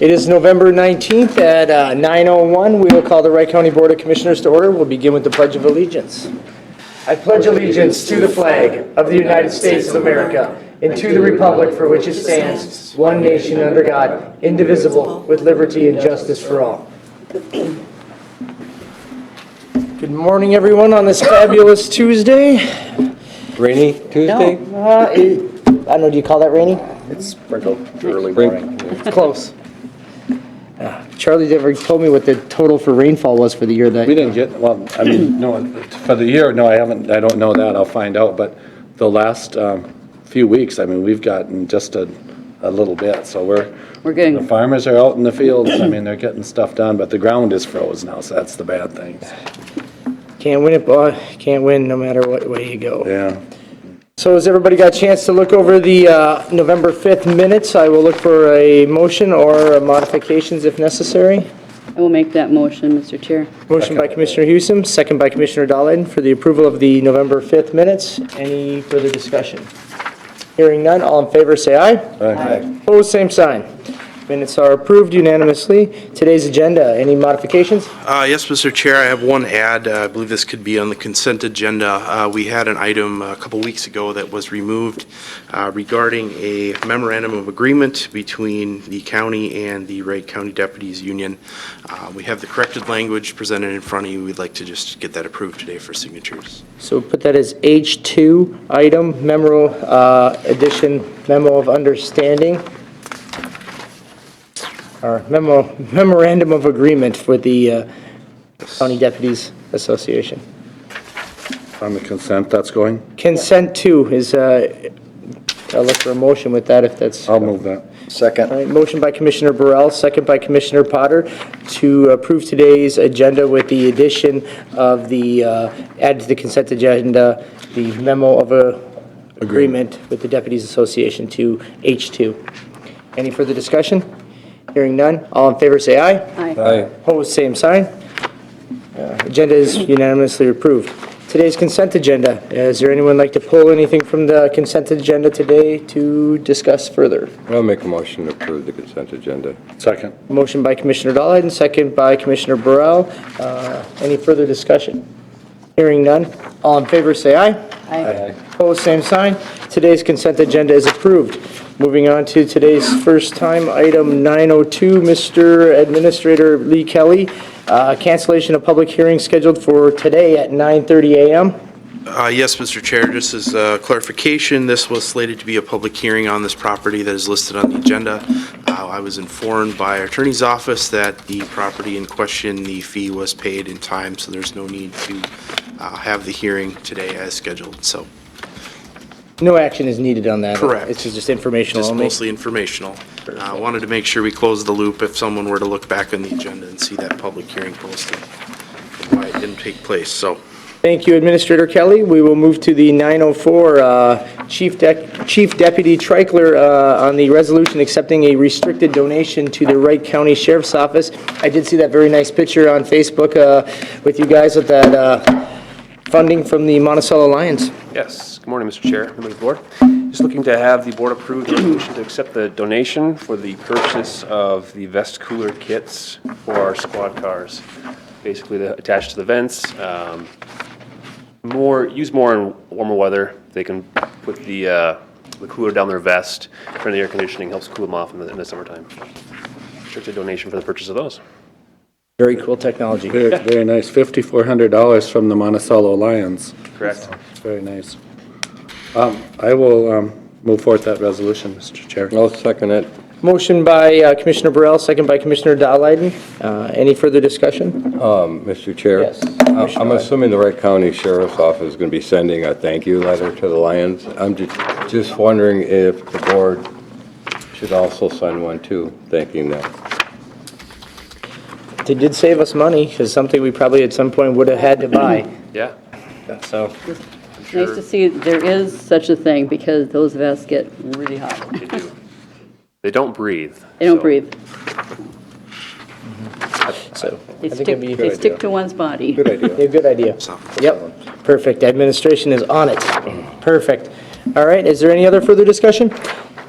It is November 19th at 9:01. We will call the Wright County Board of Commissioners to order. We'll begin with the Pledge of Allegiance. I pledge allegiance to the flag of the United States of America and to the republic for which it stands, one nation under God, indivisible, with liberty and justice for all. Good morning, everyone, on this fabulous Tuesday. Rainy Tuesday? No, I don't know, do you call that rainy? It's sprinkled early morning. It's close. Charlie never told me what the total for rainfall was for the year that. We didn't get, well, I mean, no, for the year, no, I haven't, I don't know that, I'll find out, but the last few weeks, I mean, we've gotten just a little bit, so We're getting, the farmers are out in the fields, I mean, they're getting stuff done, but the ground is froze now, so that's the bad thing. Can't win it, boy. Can't win no matter what way you go. Yeah. So has everybody got a chance to look over the November 5th minutes? I will look for a motion or modifications if necessary. I will make that motion, Mr. Chair. Motion by Commissioner Hewsom, second by Commissioner Dahlin for the approval of the November 5th minutes. Any further discussion? Hearing none, all in favor say aye. Aye. Opposed, same sign. Minutes are approved unanimously. Today's agenda, any modifications? Yes, Mr. Chair, I have one add. I believe this could be on the consent agenda. We had an item a couple weeks ago that was removed regarding a memorandum of agreement between the county and the Wright County Deputies Union. We have the corrected language presented in front of you. We'd like to just get that approved today for signatures. So put that as H2 item, memo of understanding. Or memorandum of agreement with the County Deputies Association. On the consent, that's going? Consent to is, I'll look for a motion with that if that's. I'll move that. Second. All right, motion by Commissioner Burrell, second by Commissioner Potter to approve today's agenda with the addition of the, add to the consent agenda, the memo of agreement with the Deputies Association to H2. Any further discussion? Hearing none, all in favor say aye. Aye. Opposed, same sign. Agenda is unanimously approved. Today's consent agenda, is there anyone like to pull anything from the consent agenda today to discuss further? I'll make a motion to approve the consent agenda. Second. Motion by Commissioner Dahlhead, second by Commissioner Burrell. Any further discussion? Hearing none, all in favor say aye. Aye. Opposed, same sign. Today's consent agenda is approved. Moving on to today's first time, item 902, Mr. Administrator Lee Kelly. Cancellation of public hearing scheduled for today at 9:30 a.m. Yes, Mr. Chair, just as clarification, this was slated to be a public hearing on this property that is listed on the agenda. I was informed by our attorney's office that the property in question, the fee was paid in time, so there's no need to have the hearing today as scheduled, so. No action is needed on that. Correct. It's just informational Just only. mostly informational. I wanted to make sure we closed the loop if someone were to look back on the agenda and see that public hearing posted, why it didn't take place, so. Thank you, Administrator Kelly. We will move to the 904, Chief Deputy Treichler on the resolution accepting a restricted donation to the Wright County Sheriff's Office. I did see that very nice picture on Facebook with you guys with that funding from the Monticello Lions. Yes, good morning, Mr. Chair, members of the board. Just looking to have the board approve the resolution to accept the donation for the purchase of the vest cooler kits for our squad cars. Basically, they're attached to the vents. Used more in warmer weather. They can put the cooler down their vest, turn the air conditioning, helps cool them off in the summertime. Church a donation for the purchase of those. Very cool technology. Very, very nice. $5,400 from the Monticello Lions. Correct. Very nice. I will move forward that resolution, Mr. Chair. I'll second it. Motion by Commissioner Burrell, second by Commissioner Dahlheiden. Any further discussion? Mr. Chair? Yes. I'm assuming the Wright County Sheriff's Office is going to be sending a thank you letter to the Lions. I'm just wondering if the board should also send one too, thanking them. They did save us money, because something we probably at some point would have had to buy. Yeah. So, It's nice to see there is such a thing because those vests get really hot. They do. They don't breathe. They don't so- breathe. so They I think it'd be a stick, they good stick to one's body. Good idea. idea. Good idea. Yep, perfect. Administration is on it. Perfect. All right, is there any other further discussion?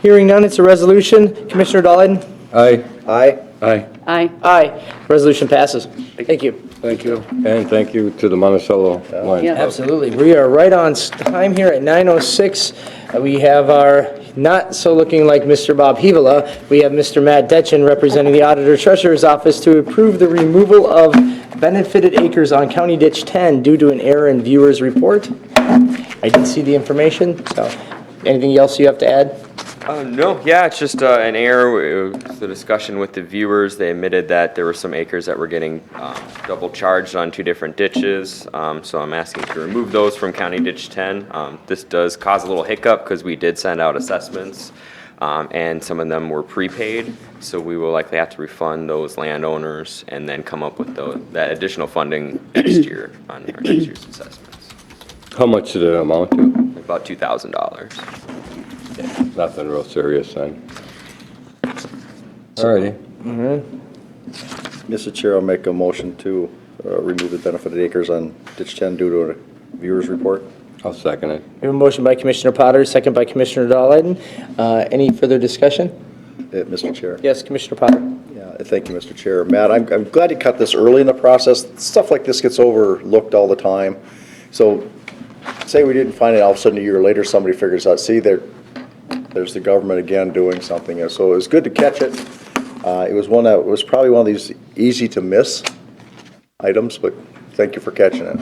Hearing none, it's a resolution. Commissioner Dahlheiden? Aye. Aye. Aye. Aye. Aye. Resolution passes. Thank you. Thank you. And thank you to the Monticello Lions. Yeah. Absolutely. We are right on time here at 9:06. We have our, not so looking like Mr. Bob Hevola, we have Mr. Matt Detchen representing the Auditor Treasurer's Office to approve the removal of benefited acres on County Ditch 10 due to an error in viewer's report. I did see the information, so anything else you have to add? No, yeah, it's just an error. It was the discussion with the viewers. They admitted that there were some acres that were getting double charged on 2 different ditches. So I'm asking to remove those from County Ditch 10. This does cause a little hiccup because we did send out assessments and some of them were prepaid. So we will likely have to refund those landowners and then come up with that additional funding next year on our next year's assessments. How much did it amount to? About $2,000. Nothing real serious then. All righty. Mr. Chair, I'll make a motion to remove the benefited acres on ditch 10 due to a viewer's report. I'll second it. We have a motion by Commissioner Potter, second by Commissioner Dahlheiden. Any further discussion? Mr. Chair. Yes, Commissioner Potter. Yeah, thank you, Mr. Chair. Matt, I'm glad you cut this early in the process. Stuff like this gets overlooked all the time. So say we didn't find it, all of a sudden a year later, somebody figures out, see, there's the government again doing something. And so it was good to catch it. It was probably one of these easy to miss items, but thank you for catching it.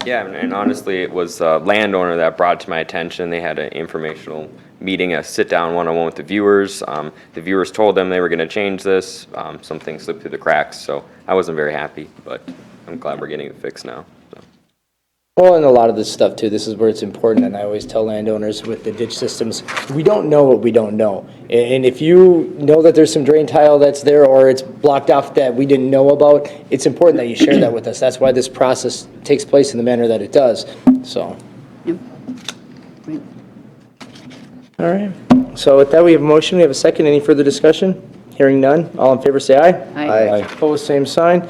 Yeah, and honestly, it was a landowner that brought it to my attention. They had an informational meeting, a sit-down one-on-one with the viewers. The viewers told them they were going to change this. Some things slipped through the cracks, so I wasn't very happy, but I'm glad we're getting it fixed now. So. Well, and a lot of this stuff too, this is where it's important, and I always tell landowners with the ditch systems, we don't know what we don't know. And if you know that there's some drain tile that's there or it's blocked off that we didn't know about, it's important that you share that with us. That's why this process takes place in the manner that it does, so. Yep. Right. All right, so with that, we have a motion, we have a second. Any further discussion? Hearing none, all in favor say aye. Aye. Opposed, same sign.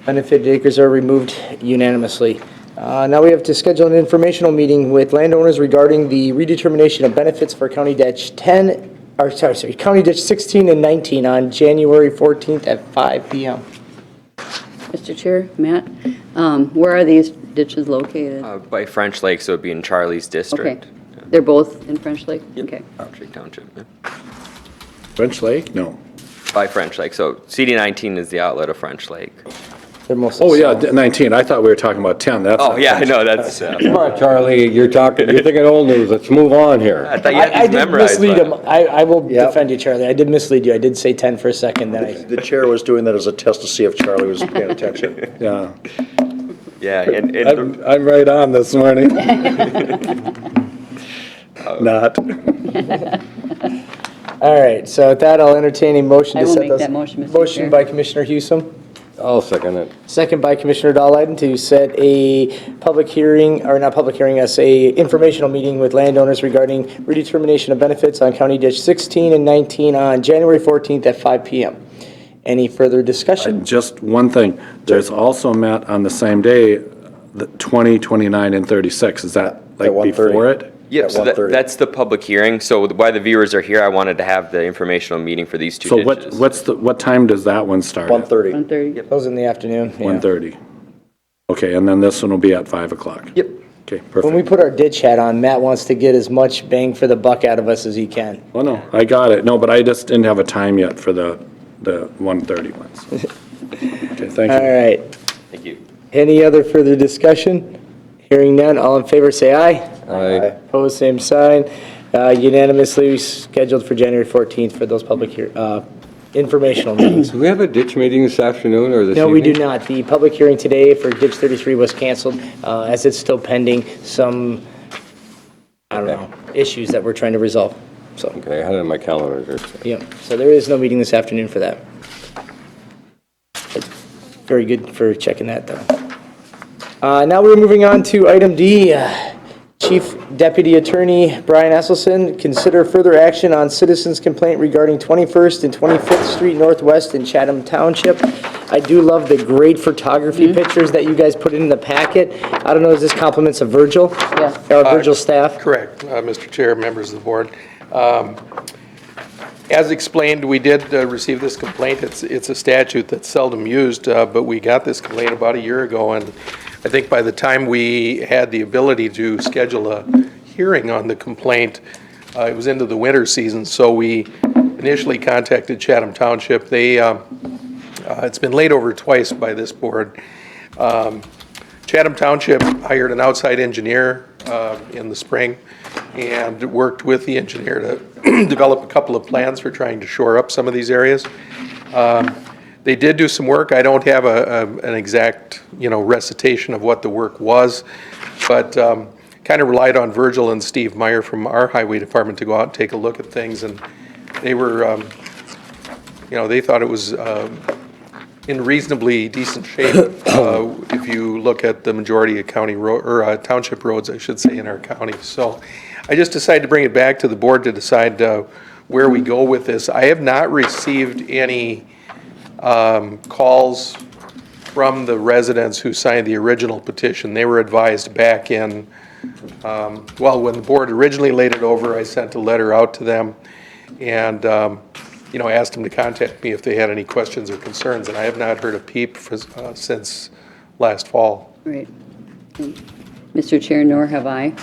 Benefited acres are removed unanimously. Now we have to schedule an informational meeting with landowners regarding the redetermination of benefits for County Ditch 10, or sorry, County Ditch 16 and 19 on January 14th at 5 p.m. Mr. Chair, Matt, where are these ditches located? By French Lake, so it'd be in Charlie's Okay. district. They're both in French Lake? Okay. Patrick Township, yeah. French Lake? No. By French Lake, so CD19 is the outlet of French Lake. They're mostly Oh, yeah, south. 19. I thought we were talking about 10. That's Oh, not yeah, I French. know, that's, Come on, Charlie, you're thinking old news. Let's move on here. I thought you had I these did memorized. mislead him. but- I will Yep. defend you, Charlie. I did mislead you. I did say 10 for a second, then I, The chair was doing that as a test to see if Charlie was paying attention. Yeah. Yeah, and I'm right on this morning. Not. all right, so with that, I'll entertain a motion I to will set make those. that motion, Mr. Motion Chair. by Commissioner Hewsome. I'll second it. Second by Commissioner Dahlheiden to set a public hearing, or not public hearing, as a informational meeting with landowners regarding redetermination of benefits on County Ditch 16 and 19 on January 14th at 5 p.m. Any further discussion? Just one thing. There's also, Matt, on the same day, the 20, 29, and 36. Is that like At 1:30. before it? Yep, At so 1:30. that's the public hearing. So while the viewers are here, I wanted to have the informational meeting for these two So ditches. what time does that one start? 1:30. 1:30. Those in the afternoon. yeah. 1:30. Okay, and then this one will be at 5 o'clock. Yep. Okay, When we perfect. put our ditch hat on, Matt wants to get as much bang for the buck out of us as he can. Oh, no, I got it. No, but I just didn't have a time yet for the 1:30 ones. Okay, thank All you. right. Thank you. Any other further discussion? Hearing none, all in favor say aye. Aye. Opposed, same sign. Unanimously scheduled for January 14th for those public informational meetings. Do we have a ditch meeting this afternoon or this No, evening? we do not. The public hearing today for ditch 33 was canceled as it's still pending some, I don't know, issues that we're trying to resolve. So, Okay, I had it on my calendar here. yeah, so there is no meeting this afternoon for that. Very good for checking that, though. Now we're moving on to item D. Chief Deputy Attorney Brian Esselson, consider further action on citizens' complaint regarding 21st and 25th Street Northwest in Chatham Township. I do love the great photography pictures that you guys put in the packet. I don't know, is this compliments of Virgil? Yeah. Virgil staff? Correct, Mr. Chair, members of the board. As explained, we did receive this complaint. It's a statute that's seldom used, but we got this complaint about a year ago, and I think by the time we had the ability to schedule a hearing on the complaint, it was into the winter season, so we initially contacted Chatham Township. It's been laid over twice by this board. Chatham Township hired an outside engineer in the spring and worked with the engineer to develop a couple of plans for trying to shore up some of these areas. They did do some work. I don't have an exact, recitation of what the work was, but kind of relied on Virgil and Steve Meyer from our highway department to go out and take a look at things, and they were, they thought it was in reasonably decent shape if you look at the majority of county road or township roads, I should say, in our county. So I just decided to bring it back to the board to decide where we go with this. I have not received any calls from the residents who signed the original petition. They were advised back in, when the board originally laid it over, I sent a letter out to them and asked them to contact me if they had any questions or concerns, and I have not heard a peep since last fall. Right. Mr. Chair, nor have I.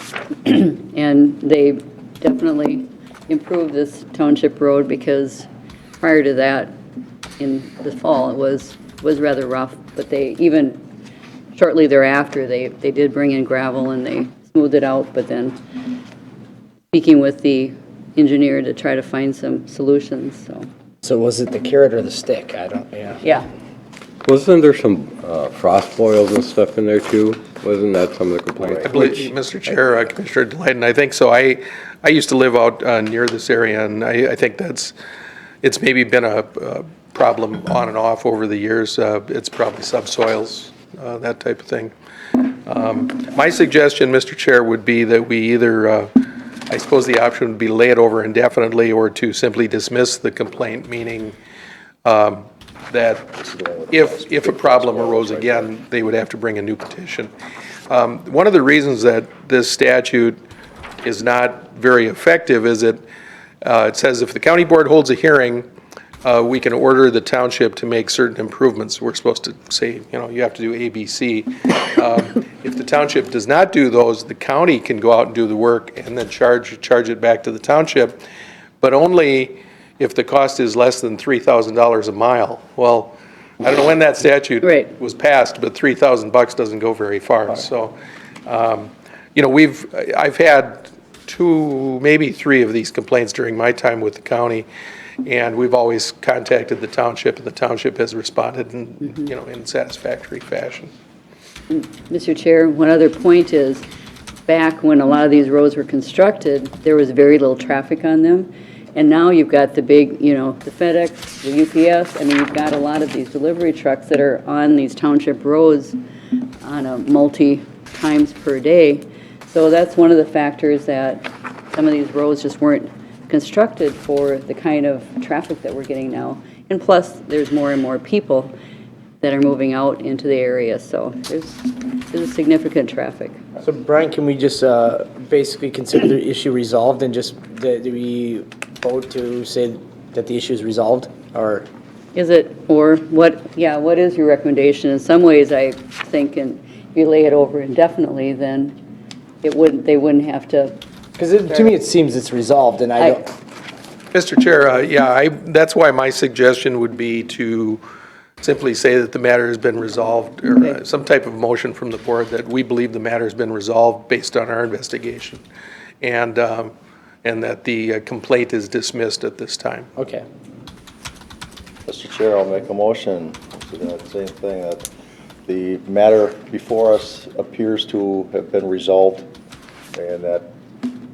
And they definitely improved this township road because prior to that, in the fall, it was rather rough, but they, even shortly thereafter, they did bring in gravel and they smoothed it out, but then speaking with the engineer to try to find some solutions, so. So was it the carrot or the stick? Yeah, Wasn't there some frost boils and stuff in there too? Wasn't that some of the complaints? I believe, Mr. Chair, Commissioner Delighten, I think so. I used to live out near this area, and I think it's maybe been a problem on and off over the years. It's probably subsoils, that type of thing. My suggestion, Mr. Chair, would be that we either, I suppose the option would be lay it over indefinitely or to simply dismiss the complaint, meaning that if a problem arose again, they would have to bring a new petition. One of the reasons that this statute is not very effective is it says if the county board holds a hearing, we can order the township to make certain improvements. We're supposed to say, you have to do A, B, C. If the township does not do those, the county can go out and do the work and then charge it back to the township, but only if the cost is less than $3,000 a mile. Well, I don't know when that statute Right. was passed, but $3,000 doesn't go very far. So, I've had 2, maybe 3 of these complaints during my time with the county, and we've always contacted the township, and the township has responded in satisfactory fashion. Mr. Chair, one other point is, back when a lot of these roads were constructed, there was very little traffic on them. And now you've got the big, the FedEx, the UPS, you've got a lot of these delivery trucks that are on these township roads on a multi-times per day. So that's one of the factors that some of these roads just weren't constructed for the kind of traffic that we're getting now. And plus, there's more and more people that are moving out into the area, so there's a significant traffic. So Brian, can we just basically consider the issue resolved and just, do we vote to say that the issue is resolved, or? Is it, or what is your recommendation? In some ways, I think, and if you lay it over indefinitely, then they wouldn't have to. Because to me, it seems it's resolved, and I don't. Mr. Chair, that's why my suggestion would be to simply say that the matter has been resolved, or some type of motion from the board that we believe the matter has been resolved based on our investigation, and that the complaint is dismissed at this time. Okay. Mr. Chair, I'll make a motion to that same thing, that the matter before us appears to have been resolved and that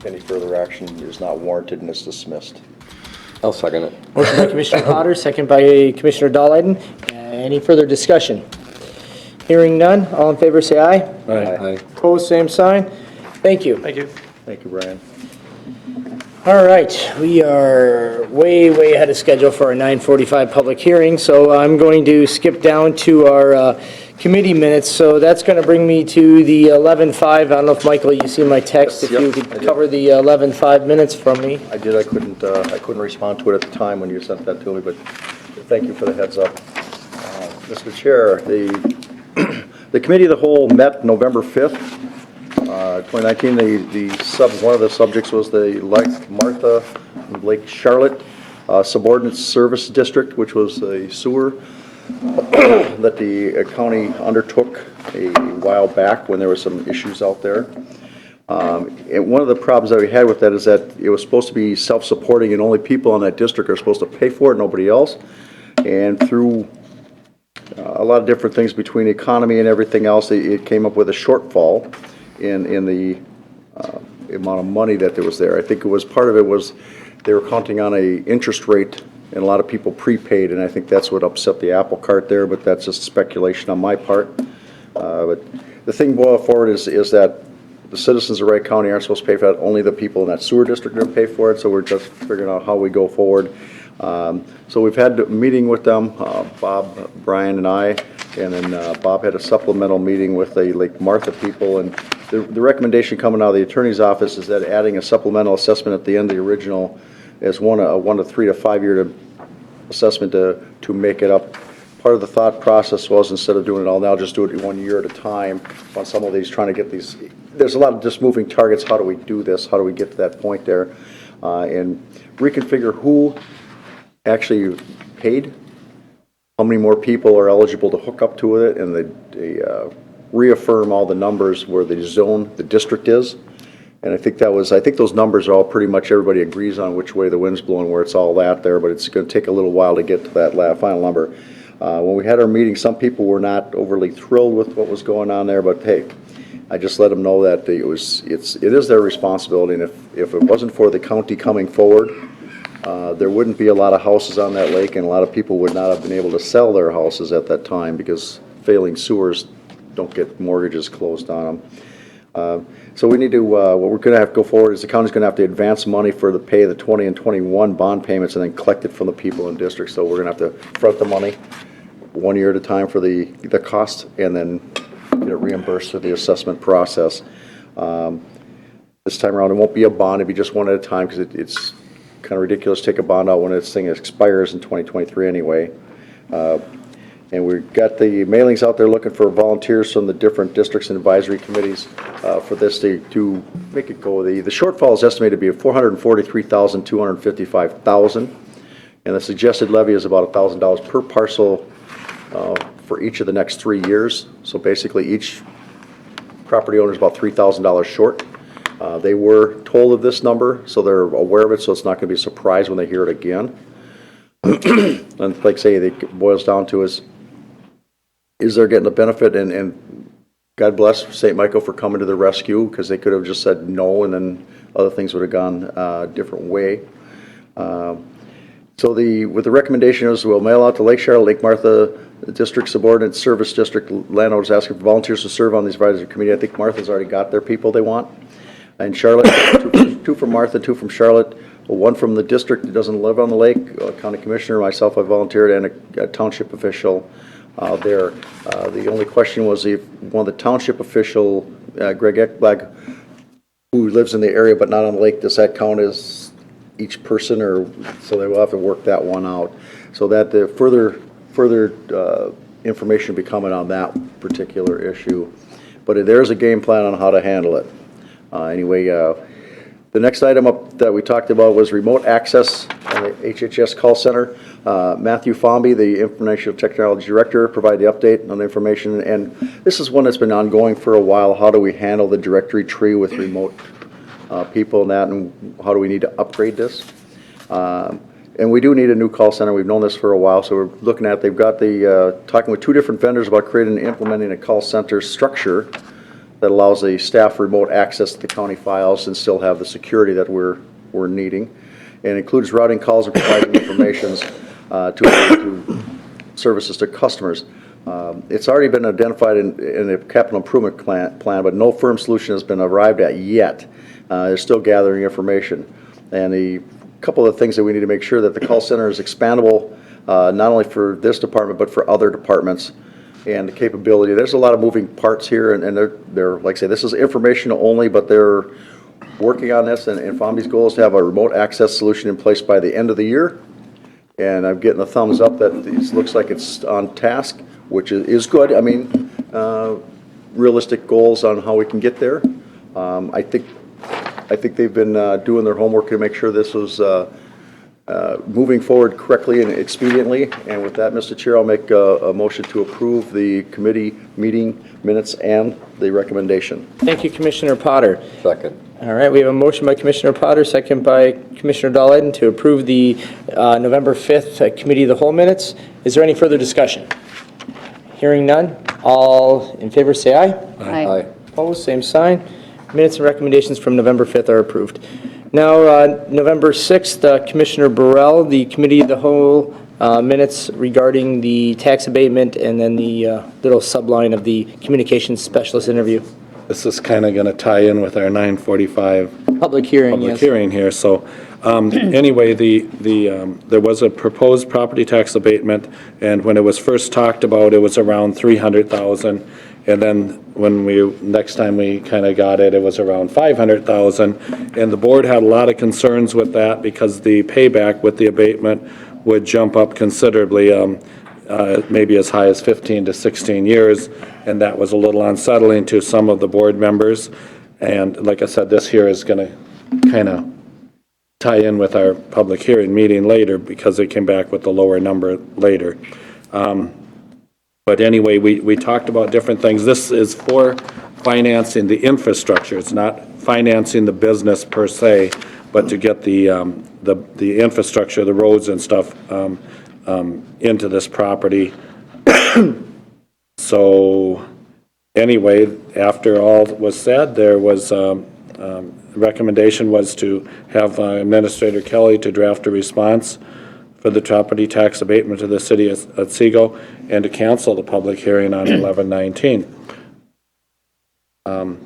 any further action is not warranted and is dismissed. I'll second it. Motion by Commissioner Potter, second by Commissioner Dahlheiden. Any further discussion? Hearing none, all in favor say aye. Aye. Opposed, same sign. Thank you. Thank you. Thank you, Brian. All right, we are way ahead of schedule for our 9:45 public hearing, so I'm going to skip down to our committee minutes, so that's going to bring me to the 11:05. I don't know if, Michael, you see my text, if Yes, you yep, could I did. cover the 11:05 minutes from me. I did, I couldn't respond to it at the time when you sent that to me, but thank you for the heads up. Mr. Chair, the Committee of the Whole met November 5th, 2019. One of the subjects was the Lake Martha and Lake Charlotte Subordinate Service District, which was a sewer that the county undertook a while back when there were some issues out there. And one of the problems that we had with that is that it was supposed to be self-supporting, and only people in that district are supposed to pay for it, nobody else. And through a lot of different things between economy and everything else, it came up with a shortfall in the amount of money that there was there. I think it was, part of it was they were counting on a interest rate, and a lot of people prepaid, and I think that's what upset the apple cart there, but that's just speculation on my part. But the thing boiled forward is that the citizens of Wright County aren't supposed to pay for that, only the people in that sewer district are going to pay for it, so we're just figuring out how we go forward. So we've had a meeting with them, Bob, Brian, and I, and then Bob had a supplemental meeting with the Lake Martha people, and the recommendation coming out of the attorney's office is that adding a supplemental assessment at the end of the original is a 1 to 3 to 5 year assessment to make it up. Part of the thought process was, instead of doing it all now, just do it 1 year at a time on some of these, trying to get these. There's a lot of just moving targets. How do we do this? How do we get to that point there? And reconfigure who actually paid, how many more people are eligible to hook up to it, and they reaffirm all the numbers where the zone, the district is. And I think those numbers are all pretty much, everybody agrees on which way the wind's blowing, where it's all at there, but it's going to take a little while to get to that final number. When we had our meeting, some people were not overly thrilled with what was going on there, but hey, I just let them know that it is their responsibility, and if it wasn't for the county coming forward, there wouldn't be a lot of houses on that lake, and a lot of people would not have been able to sell their houses at that time, because failing sewers don't get mortgages closed on them. So we need to, what we're going to have to go forward is the county's going to have to advance money for the pay of the 20 and 21 bond payments, and then collect it from the people in districts. So we're going to have to front the money 1 year at a time for the cost, and then get it reimbursed through the assessment process. This time around, it won't be a bond, it'll be just one at a time, because it's kind of ridiculous to take a bond out when this thing expires in 2023 anyway. And we've got the mailings out there looking for volunteers from the different districts and advisory committees for this to make it go. The shortfall is estimated to be $443,255, and the suggested levy is about $1,000 per parcel for each of the next 3 years. So basically, each property owner is about $3,000 short. They were told of this number, so they're aware of it, so it's not going to be a surprise when they hear it again. And like I say, it boils down to is they're getting a benefit, and God bless St. Michael for coming to the rescue, because they could have just said no, and then other things would have gone a different way. So with the recommendation is we'll mail out to Lake Charlotte, Lake Martha District Subordinate Service District landowners asking for volunteers to serve on these advisory committee. I think Martha's already got their people they want. And Charlotte, two from Martha, 2 from Charlotte, 1 from the district that doesn't live on the lake, county commissioner, myself, I volunteered, and a township official there. The only question was if one of the township official, Greg Eckblag, who lives in the area but not on the lake, does that count as each person, or so they will have to work that one out. So that the further information will be coming on that particular issue. But there's a game plan on how to handle it. Anyway, the next item up that we talked about was remote access on the HHS call center. Matthew Fomby, the Information Technology Director, provided the update on the information, and this is one that's been ongoing for a while. How do we handle the directory tree with remote people and that, and how do we need to upgrade this? And we do need a new call center. We've known this for a while, so we're looking at, they've got talking with 2 different vendors about creating and implementing a call center structure that allows the staff remote access to the county files and still have the security that we're needing, and includes routing calls and providing information to services to customers. It's already been identified in the capital improvement plan, but no firm solution has been arrived at yet. They're still gathering information, and a couple of things that we need to make sure that the call center is expandable, not only for this department but for other departments. and the capability. There's a lot of moving parts here, and they're, like I say, this is informational only, but they're working on this, and FOMBI's goal is to have a remote access solution in place by the end of the year. And I'm getting a thumbs up that it looks like it's on task, which is good. I mean, realistic goals on how we can get there. I think they've been doing their homework to make sure this was moving forward correctly and expediently. And with that, Mr. Chair, I'll make a motion to approve the committee meeting minutes and the recommendation. Thank you, Commissioner Potter. Second. All right, we have a motion by Commissioner Potter, second by Commissioner Dahleden to approve the November 5th Committee of the Whole minutes. Is there any further discussion? Hearing none, all in favor say aye. Aye. Opposed, same sign. Minutes and recommendations from November 5th are approved. Now, November 6th, Commissioner Burrell, the Committee of the Whole minutes regarding the tax abatement and then the little subline of the communications specialist interview. This is kind of going to tie in with our 9:45 Public hearing, public yes. hearing here. So anyway, there was a proposed property tax abatement, and when it was first talked about, it was around $300,000. And then next time we kind of got it, it was around $500,000. And the board had a lot of concerns with that because the payback with the abatement would jump up considerably, maybe as high as 15 to 16 years. And that was a little unsettling to some of the board members. And like I said, this here is going to kind of tie in with our public hearing meeting later because they came back with a lower number later. But anyway, we talked about different things. This is for financing the infrastructure. It's not financing the business per se, but to get the infrastructure, the roads and stuff into this property. So anyway, after all was said, there was recommendation was to have Administrator Kelly to draft a response for the property tax abatement to the city of Otsego and to cancel the public hearing on 11/19.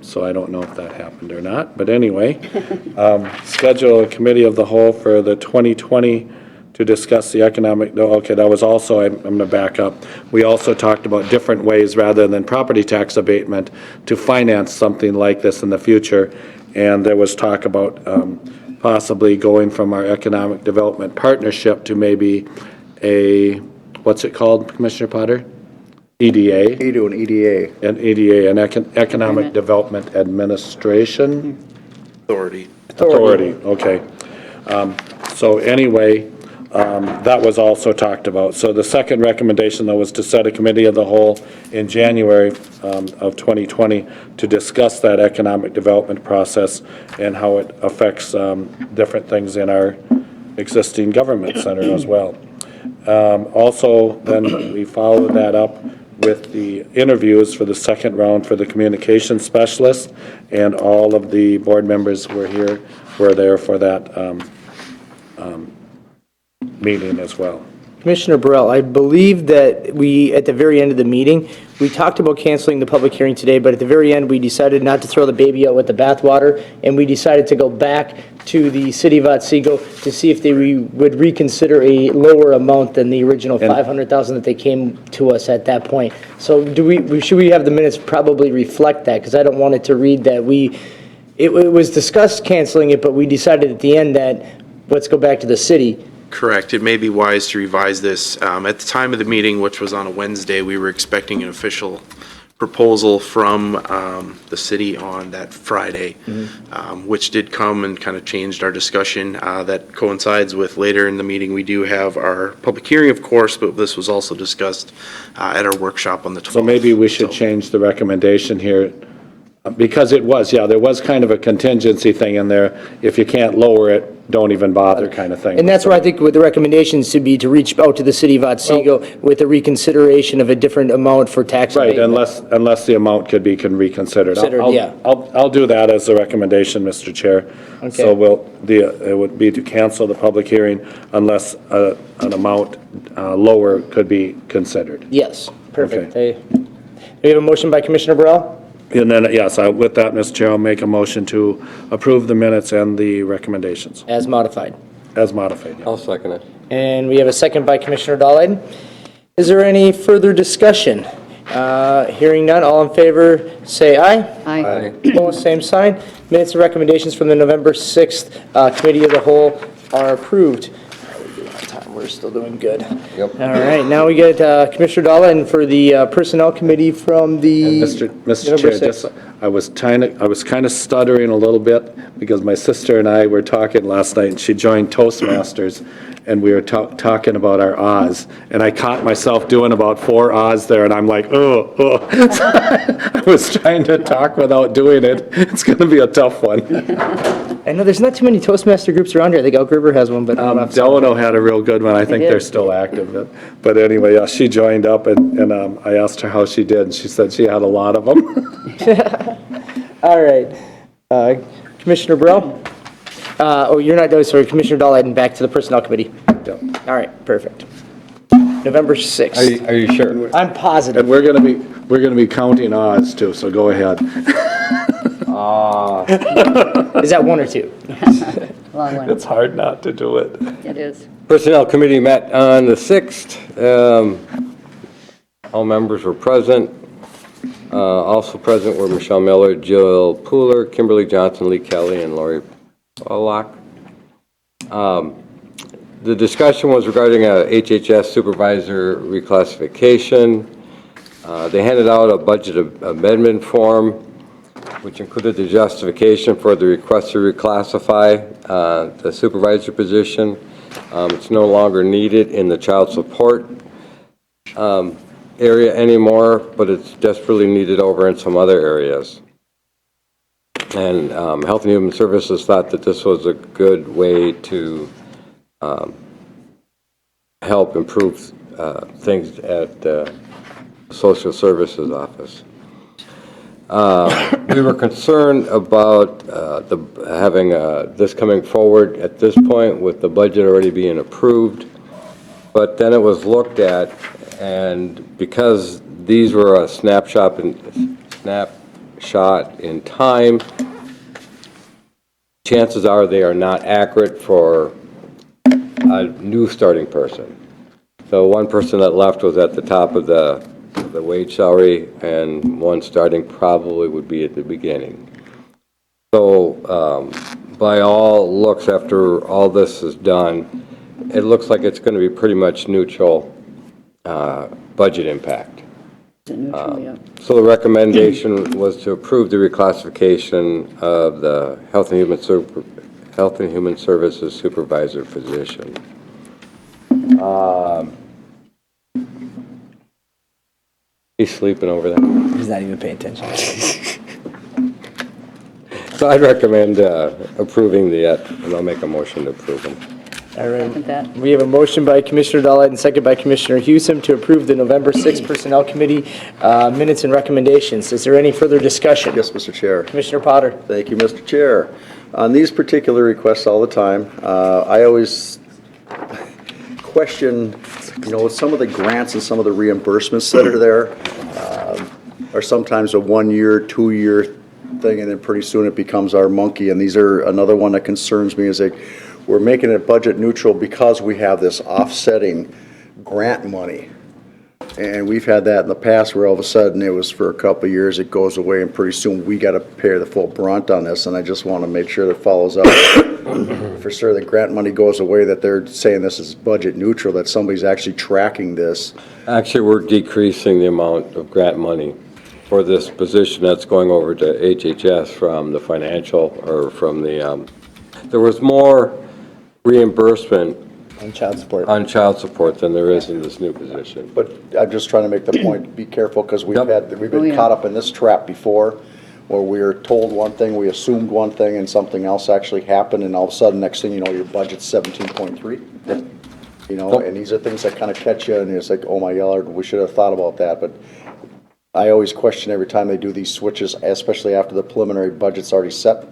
So I don't know if that happened or not, but anyway, schedule a committee of the whole for the 2020 to discuss the economic, okay, that was also, I'm going to back up. We also talked about different ways rather than property tax abatement to finance something like this in the future. And there was talk about possibly going from our economic development partnership to maybe a, what's it called, Commissioner Potter? EDA. EDA and EDA. An EDA, an Economic Development Administration? Authority. Authority, okay. So anyway, that was also talked about. So the second recommendation, though, was to set a committee of the whole in January of 2020 to discuss that economic development process and how it affects different things in our existing government center as well. Also, then we followed that up with the interviews for the second round for the communications specialist, and all of the board members were there for that meeting as well. Commissioner Burrell, I believe that we, at the very end of the meeting, we talked about canceling the public hearing today, but at the very end, we decided not to throw the baby out with the bathwater, and we decided to go back to the city of Otsego to see if they would reconsider a lower amount than the original $500,000 that they came to us at that point. So should we have the minutes probably reflect that? Because I don't want it to read that it was discussed canceling it, but we decided at the end that let's go back to the city. Correct. It may be wise to revise this. At the time of the meeting, which was on a Wednesday, we were expecting an official proposal from the city on that Friday, which did come and kind of changed our discussion. That coincides with later in the meeting. We do have our public hearing, of course, but this was also discussed at our workshop on the 12th. So maybe we should change the recommendation here, because it was, there was kind of a contingency thing in there. If you can't lower it, don't even bother kind of thing. And that's where I think with the recommendations to be to reach out to the city of Otsego with a reconsideration of a different amount for tax Right, abatement. unless the amount can be reconsidered. I'll do that as a recommendation, Mr. Chair. Okay. So it would be to cancel the public hearing unless an amount lower could be considered. Yes, perfect. We have a motion by Commissioner Burrell? And then, yes, with that, Mr. Chair, I'll make a motion to approve the minutes and the recommendations As modified. as modified. I'll second it. And we have a second by Commissioner Dahleden. Is there any further discussion? Hearing none, all in favor, say aye. Aye. Opposed, same sign. Minutes and recommendations from the November 6th Committee of the Whole are approved. We're still doing good. Yep. All right, now we get Commissioner Dolan for the Personnel Committee from the Mr. November Chair, 6th. just, I was kind of stuttering a little bit because my sister and I were talking last night and she joined Toastmasters and we were talking about our ahs. And I caught myself doing about 4 ahs there and I'm like, oh. I was trying to talk without doing it. It's going to be a tough one. I know there's not too many Toastmaster groups around here. I think Elk River has one, but I don't know if Delano had a real good one. I think did. they're still active. But anyway, yeah, she joined up and I asked her how she did and she said she had a lot of them. All right. Commissioner Burrell? You're not, sorry, Commissioner Dolan, back to the Personnel Committee. All right, perfect. November 6th. Are you sure? I'm positive. And we're gonna be counting odds too, so go ahead. Is that 1 or 2? Long one. It's hard not to do it. It is. Personnel Committee met on the 6th. All members were present. Also present were Michelle Miller, Jill Pooler, Kimberly Johnson, Lee Kelly, and Lori Pollock. The discussion was regarding a HHS supervisor reclassification. They handed out a budget amendment form, which included the justification for the request to reclassify the supervisor position. It's no longer needed in the child support area anymore, but it's desperately needed over in some other areas. And Health and Human Services thought that this was a good way to help improve things at the Social Services Office. We were concerned about having this coming forward at this point with the budget already being approved, but then it was looked at, and because these were a snapshot in time, chances are they are not accurate for a new starting person. So one person that left was at the top of the wage salary, and one starting probably would be at the beginning. So by all looks, after all this is done, it looks like it's going to be pretty much neutral budget impact. Yeah. So the recommendation was to approve the reclassification of the Health and Human Services Supervisor position. He's sleeping over there. He's not even paying attention. So I'd recommend approving and I'll make a motion to approve them. All right. Second that. We have a motion by Commissioner Dolan and second by Commissioner Hewsome to approve the November 6th Personnel Committee minutes and recommendations. Is there any further discussion? Yes, Mr. Chair. Commissioner Potter? Thank you, Mr. Chair. On these particular requests all the time, I always question, some of the grants and some of the reimbursements that are there are sometimes a 1-year, 2-year thing, and then pretty soon it becomes our monkey. And these are another one that concerns me is that we're making it budget neutral because we have this offsetting grant money. And we've had that in the past where all of a sudden it was for a couple of years, it goes away, and pretty soon we got to pay the full brunt on this. And I just want to make sure that follows up. For sure the grant money goes away, that they're saying this is budget neutral, that somebody's actually tracking this. Actually, we're decreasing the amount of grant money for this position that's going over to HHS from the financial, or from the, there was more reimbursement On child support. on child support than there is in this new position. But I'm just trying to make the point, be careful, because we've Yep. been Oh, yeah. caught up in this trap before, where we were told one thing, we assumed one thing, and something else actually happened, and all of a sudden, next thing you know, your budget's 17.3. And these are things that kind of catch you, and it's like, oh my God, we should have thought about that. But I always question every time they do these switches, especially after the preliminary budget's already set,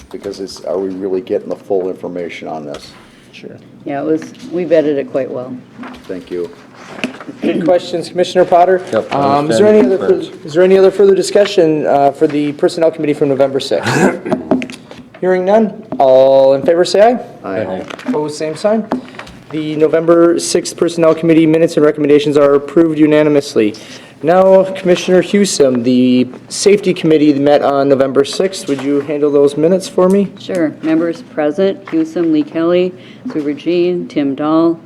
because are we really getting the full information on this? Sure. Yeah, we vetted it quite well. Thank you. Good questions, Commissioner Potter. Yep, Is there any other, understand. is there any other further discussion for the Personnel Committee from November 6th? Hearing none, all in favor say aye. Aye. Opposed, same sign. The November 6th Personnel Committee minutes and recommendations are approved unanimously. Now, Commissioner Hewsome, the Safety Committee met on November 6th. Would you handle those minutes for me? Sure. Members present, Hewsome, Lee Kelly, Sue Virgin, Tim Dahl,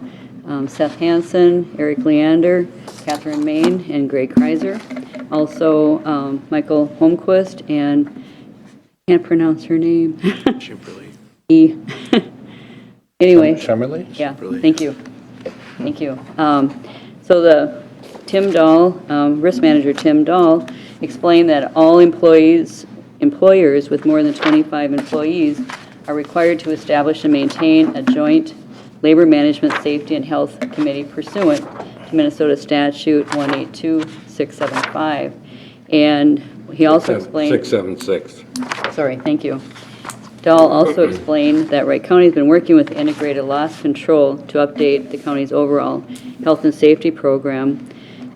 Seth Hansen, Eric Leander, Catherine Main, and Greg Kreiser. Also, Michael Holmquist and, can't pronounce her name. E. Anyway. Shemmerly? Yeah, thank you. Thank you. So the Tim Dahl, Risk Manager Tim Dahl, explained that all employers with more than 25 employees are required to establish and maintain a joint labor management, safety, and health committee pursuant to Minnesota Statute 182675. And he also explained... 676. Sorry, thank you. Dahl also explained that Wright County has been working with Integrated Loss Control to update the county's overall health and safety program.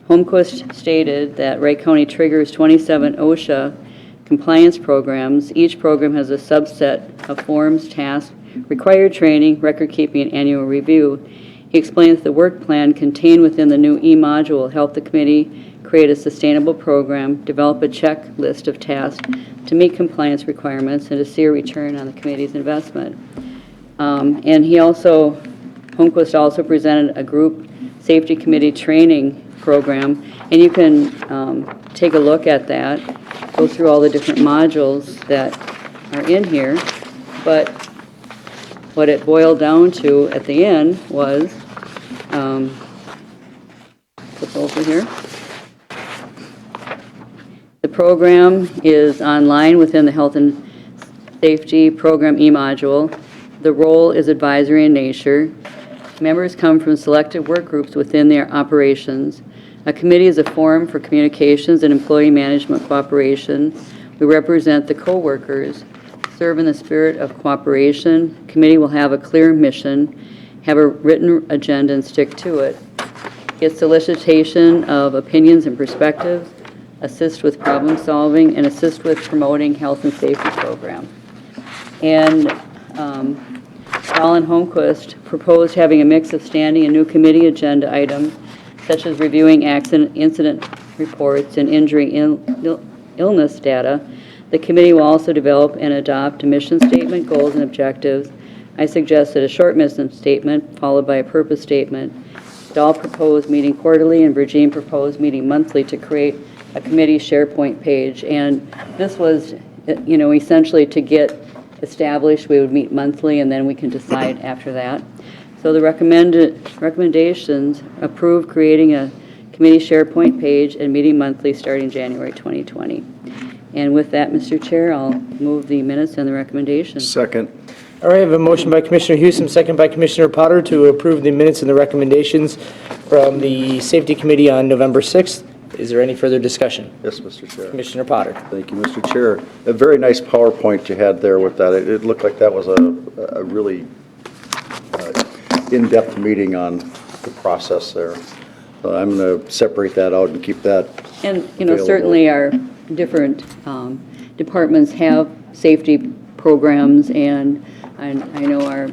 Holmquist stated that Wright County triggers 27 OSHA compliance programs. Each program has a subset of forms, tasks, required training, record keeping, and annual review. He explains the work plan contained within the new E-module will help the committee create a sustainable program, develop a checklist of tasks to meet compliance requirements, and to see a return on the committee's investment. And he also, Holmquist also presented a group safety committee training program, and you can take a look at that, go through all the different modules that are in here, but what it boiled down to at the end was, flip over here. The program is online within the Health and Safety Program E-module. The role is advisory in nature. Members come from selected work groups within their operations. A committee is a forum for communications and employee management cooperation. We represent the co-workers, serve in the spirit of cooperation. Committee will have a clear mission, have a written agenda and stick to it. Get solicitation of opinions and perspectives, assist with problem solving, and assist with promoting health and safety program. And Alan Holmquist proposed having a mix of standing and new committee agenda items, such as reviewing accident incident reports and injury illness data. The committee will also develop and adopt a mission statement, goals, and objectives. I suggested a short mission statement followed by a purpose statement. Dahl proposed meeting quarterly and Virgin proposed meeting monthly to create a committee SharePoint page. And this was, essentially to get established, we would meet monthly and then we can decide after that. So the recommendations approve creating a committee SharePoint page and meeting monthly starting January 2020. And with that, Mr. Chair, I'll move the minutes and the recommendations. Second. All right, I have a motion by Commissioner Hewsome, second by Commissioner Potter to approve the minutes and the recommendations from the Safety Committee on November 6th. Is there any further discussion? Yes, Mr. Chair. Commissioner Potter. Thank you, Mr. Chair. A very nice PowerPoint you had there with that. It looked like that was a really in-depth meeting on the process there. So I'm going to separate that out and keep that And, available. certainly our different departments have safety programs, and I know our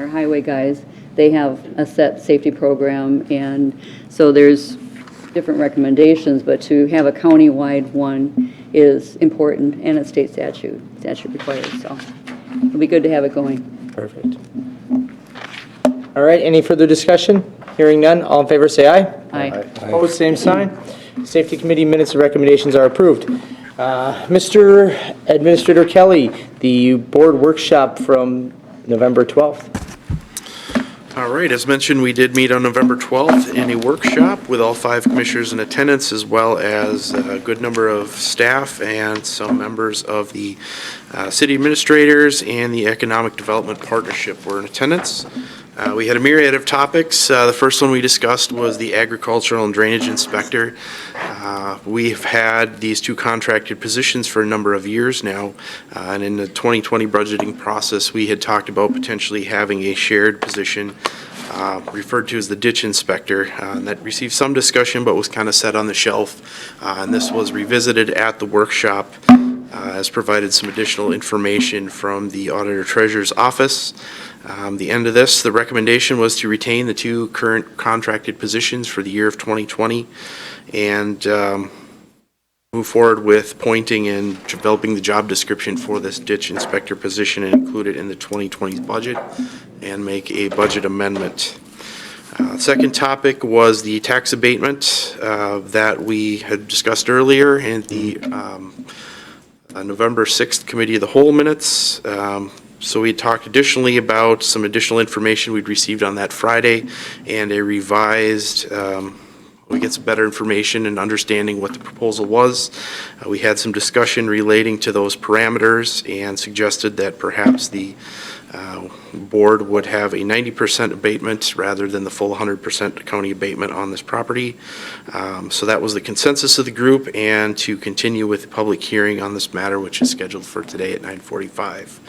highway guys, they have a set safety program, and so there's different recommendations, but to have a county-wide one is important, and it's state statute required, so it'll be good to have it going. Perfect. All right, any further discussion? Hearing none, all in favor say aye. Aye. Opposed, same sign. Safety Committee minutes and recommendations are approved. Mr. Administrator Kelly, the board workshop from November 12th. All right, as mentioned, we did meet on November 12th in a workshop with all 5 commissioners in attendance, as well as a good number of staff and some members of the city administrators and the Economic Development Partnership were in attendance. We had a myriad of topics. The first one we discussed was the agricultural and drainage inspector. We've had these 2 contracted positions for a number of years now, and in the 2020 budgeting process, we had talked about potentially having a shared position referred to as the ditch inspector, and that received some discussion but was kind of set on the shelf. And this was revisited at the workshop. has provided some additional information from the Auditor Treasurer's Office. The end of this, the recommendation was to retain the 2 current contracted positions for the year of 2020 and move forward with appointing and developing the job description for this ditch inspector position and include it in the 2020 budget and make a budget amendment. Second topic was the tax abatement that we had discussed earlier in the November 6th Committee of the Whole minutes. So we talked additionally about some additional information we'd received on that Friday and a revised, we get some better information and understanding what the proposal was. We had some discussion relating to those parameters and suggested that perhaps the board would have a 90% abatement rather than the full 100% county abatement on this property. So that was the consensus of the group, and to continue with the public hearing on this matter, which is scheduled for today at 9:45.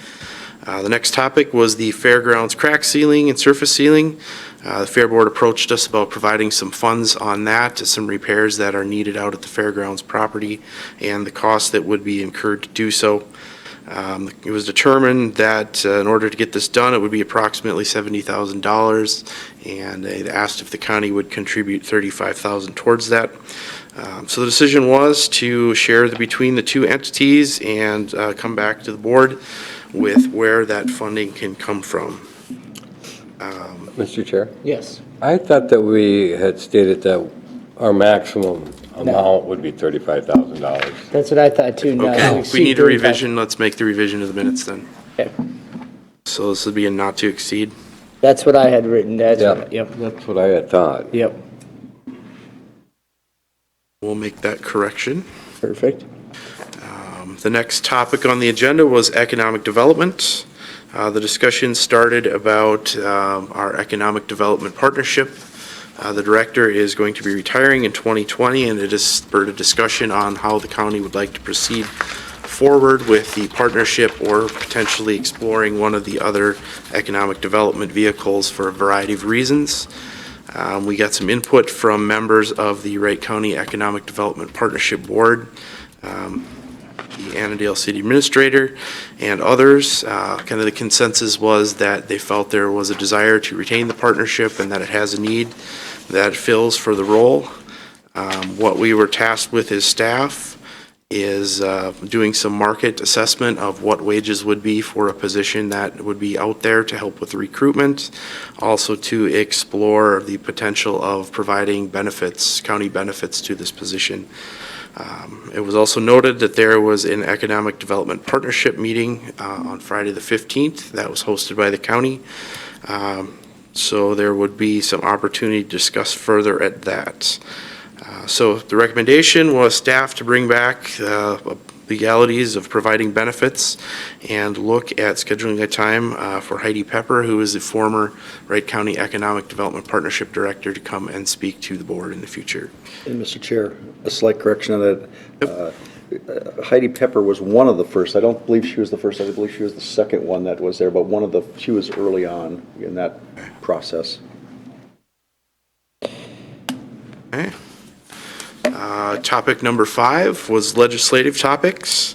The next topic was the fairgrounds crack sealing and surface sealing. The Fair Board approached us about providing some funds on that to some repairs that are needed out at the fairgrounds property and the cost that would be incurred to do so. It was determined that in order to get this done, it would be approximately $70,000, and they asked if the county would contribute $35,000 towards that. So the decision was to share between the 2 entities and come back to the board with where that funding can come from. Mr. Chair? Yes. I thought that we had stated that our maximum amount would be $35,000. That's what I thought too. Not to Okay, if we exceed need a 35. revision, let's make the revision of the minutes then. Okay. So this would be a not to exceed. That's what I had written. That's Yeah, what, yep. that's what I had thought. Yep. We'll make that correction. Perfect. The next topic on the agenda was economic development. The discussion started about our economic development partnership. The director is going to be retiring in 2020, and it has spurred a discussion on how the county would like to proceed forward with the partnership or potentially exploring one of the other economic development vehicles for a variety of reasons. We got some input from members of the Wright County Economic Development Partnership Board, the Annandale City Administrator, and others. Kind of the consensus was that they felt there was a desire to retain the partnership and that it has a need that it fills for the role. What we were tasked with as staff is doing some market assessment of what wages would be for a position that would be out there to help with recruitment. Also to explore the potential of providing benefits, county benefits to this position. It was also noted that there was an economic development partnership meeting on Friday the 15th that was hosted by the county. So there would be some opportunity to discuss further at that. So the recommendation was staff to bring back legalities of providing benefits and look at scheduling a time for Heidi Pepper, who is the former Wright County Economic Development Partnership Director, to come and speak to the board in the future. And Mr. Chair, a slight correction on that. Heidi Pepper was one of the first. I don't believe she was the first. I believe she was the second one that was there, but she was early on in that process. Okay. Topic number 5 was legislative topics.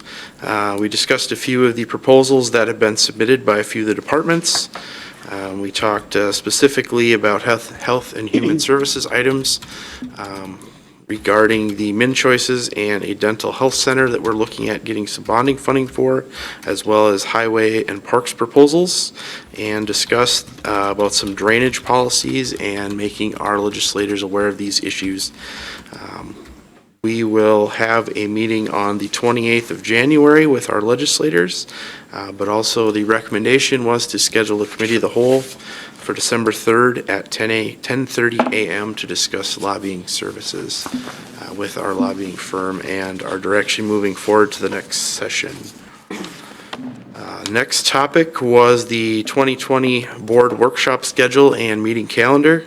We discussed a few of the proposals that have been submitted by a few of the departments. We talked specifically about health and human services items regarding the min choices and a dental health center that we're looking at getting some bonding funding for, as well as highway and parks proposals, and discussed about some drainage policies and making our legislators aware of these issues. We will have a meeting on the 28th of January with our legislators, but also the recommendation was to schedule a committee of the whole for December 3rd at 10:30 a.m. to discuss lobbying services with our lobbying firm and our direction moving forward to the next session. Next topic was the 2020 board workshop schedule and meeting calendar.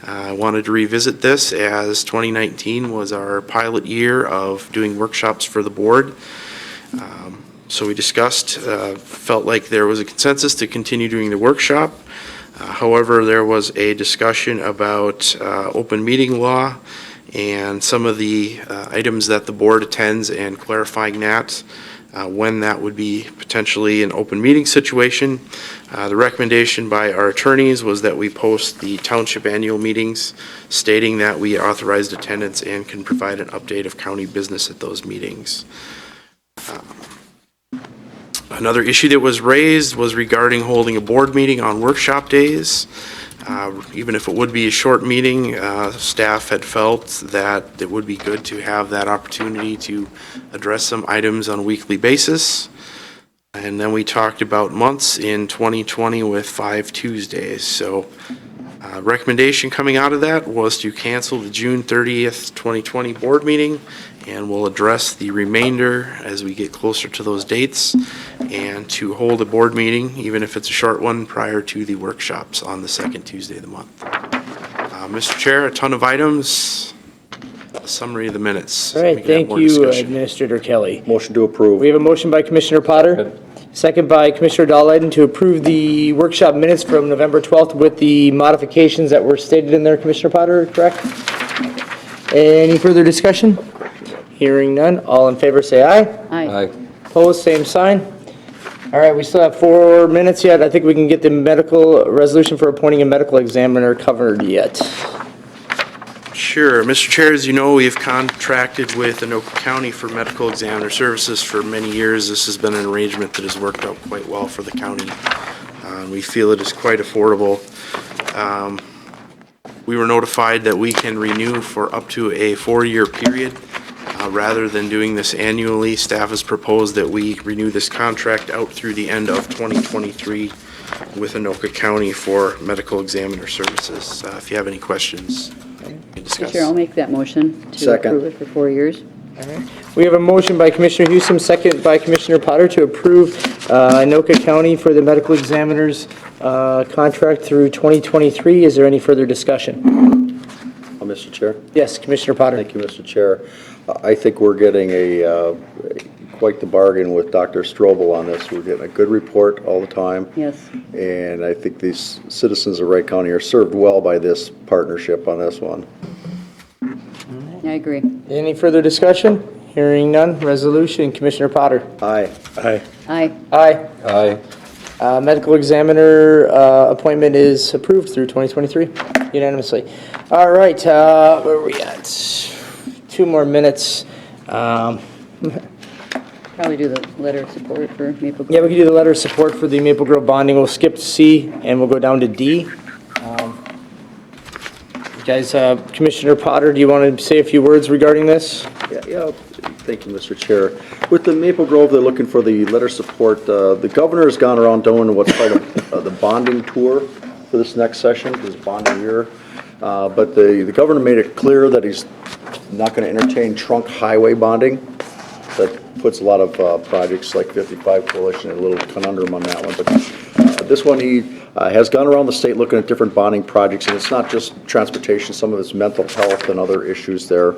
I wanted to revisit this as 2019 was our pilot year of doing workshops for the board. So we discussed, felt like there was a consensus to continue doing the workshop. However, there was a discussion about open meeting law and some of the items that the board attends and clarifying that. when that would be potentially an open meeting situation. The recommendation by our attorneys was that we post the township annual meetings stating that we authorized attendance and can provide an update of county business at those meetings. Another issue that was raised was regarding holding a board meeting on workshop days. Even if it would be a short meeting, staff had felt that it would be good to have that opportunity to address some items on a weekly basis. And then we talked about months in 2020 with 5 Tuesdays. So recommendation coming out of that was to cancel the June 30th, 2020 board meeting, and we'll address the remainder as we get closer to those dates, and to hold a board meeting, even if it's a short one, prior to the workshops on the second Tuesday of the month. Mr. Chair, a ton of items, a summary of the minutes. All We right, can have thank more you, discussion. Administrator Kelly. Motion to approve. We have a motion by Commissioner Potter, second by Commissioner Dahlheiden to approve the workshop minutes from November 12th with the modifications that were stated in there, Commissioner Potter, correct? Any further discussion? Hearing none, all in favor say aye. Aye. Opposed, same sign. All right, we still have 4 minutes yet. I think we can get the medical resolution for appointing a medical examiner covered yet. Sure. Mr. Chair, as you know, we've contracted with Anoka County for medical examiner services for many years. This has been an arrangement that has worked out quite well for the county. We feel it is quite affordable. We were notified that we can renew for up to a 4-year period. Rather than doing this annually, staff has proposed that we renew this contract out through the end of 2023 with Anoka County for medical examiner services. If you have any questions, we can discuss. Chair, I'll make that motion to Second. approve it for 4 years. We have a motion by Commissioner Houston, second by Commissioner Potter to approve Anoka County for the medical examiner's contract through 2023. Is there any further discussion? Mr. Chair. Yes, Commissioner Potter. Thank you, Mr. Chair. I think we're getting quite the bargain with Dr. Strobel on this. We're getting a good report all the time. Yes. And I think these citizens of Wright County are served well by this partnership on this one. I agree. Any further discussion? Hearing none. Resolution, Commissioner Potter. Aye. Aye. Aye. Aye. Aye. Medical examiner appointment is approved through 2023 unanimously. All right, where are we at? 2 more minutes. Probably do the letter of support for Maple Grove. Yeah, we can do the letter of support for the Maple Grove bonding. We'll skip C and we'll go down to D. Guys, Commissioner Potter, do you want to say a few words regarding this? Yeah. Thank you, Mr. Chair. With the Maple Grove, they're looking for the letter of support. The governor has gone around doing what's called the bonding tour for this next session, this bonding year. But the governor made it clear that he's not going to entertain trunk highway bonding. That puts a lot of projects like 55 Coalition in a little conundrum on that one. But this one, he has gone around the state looking at different bonding projects, and it's not just transportation. Some of it's mental health and other issues there.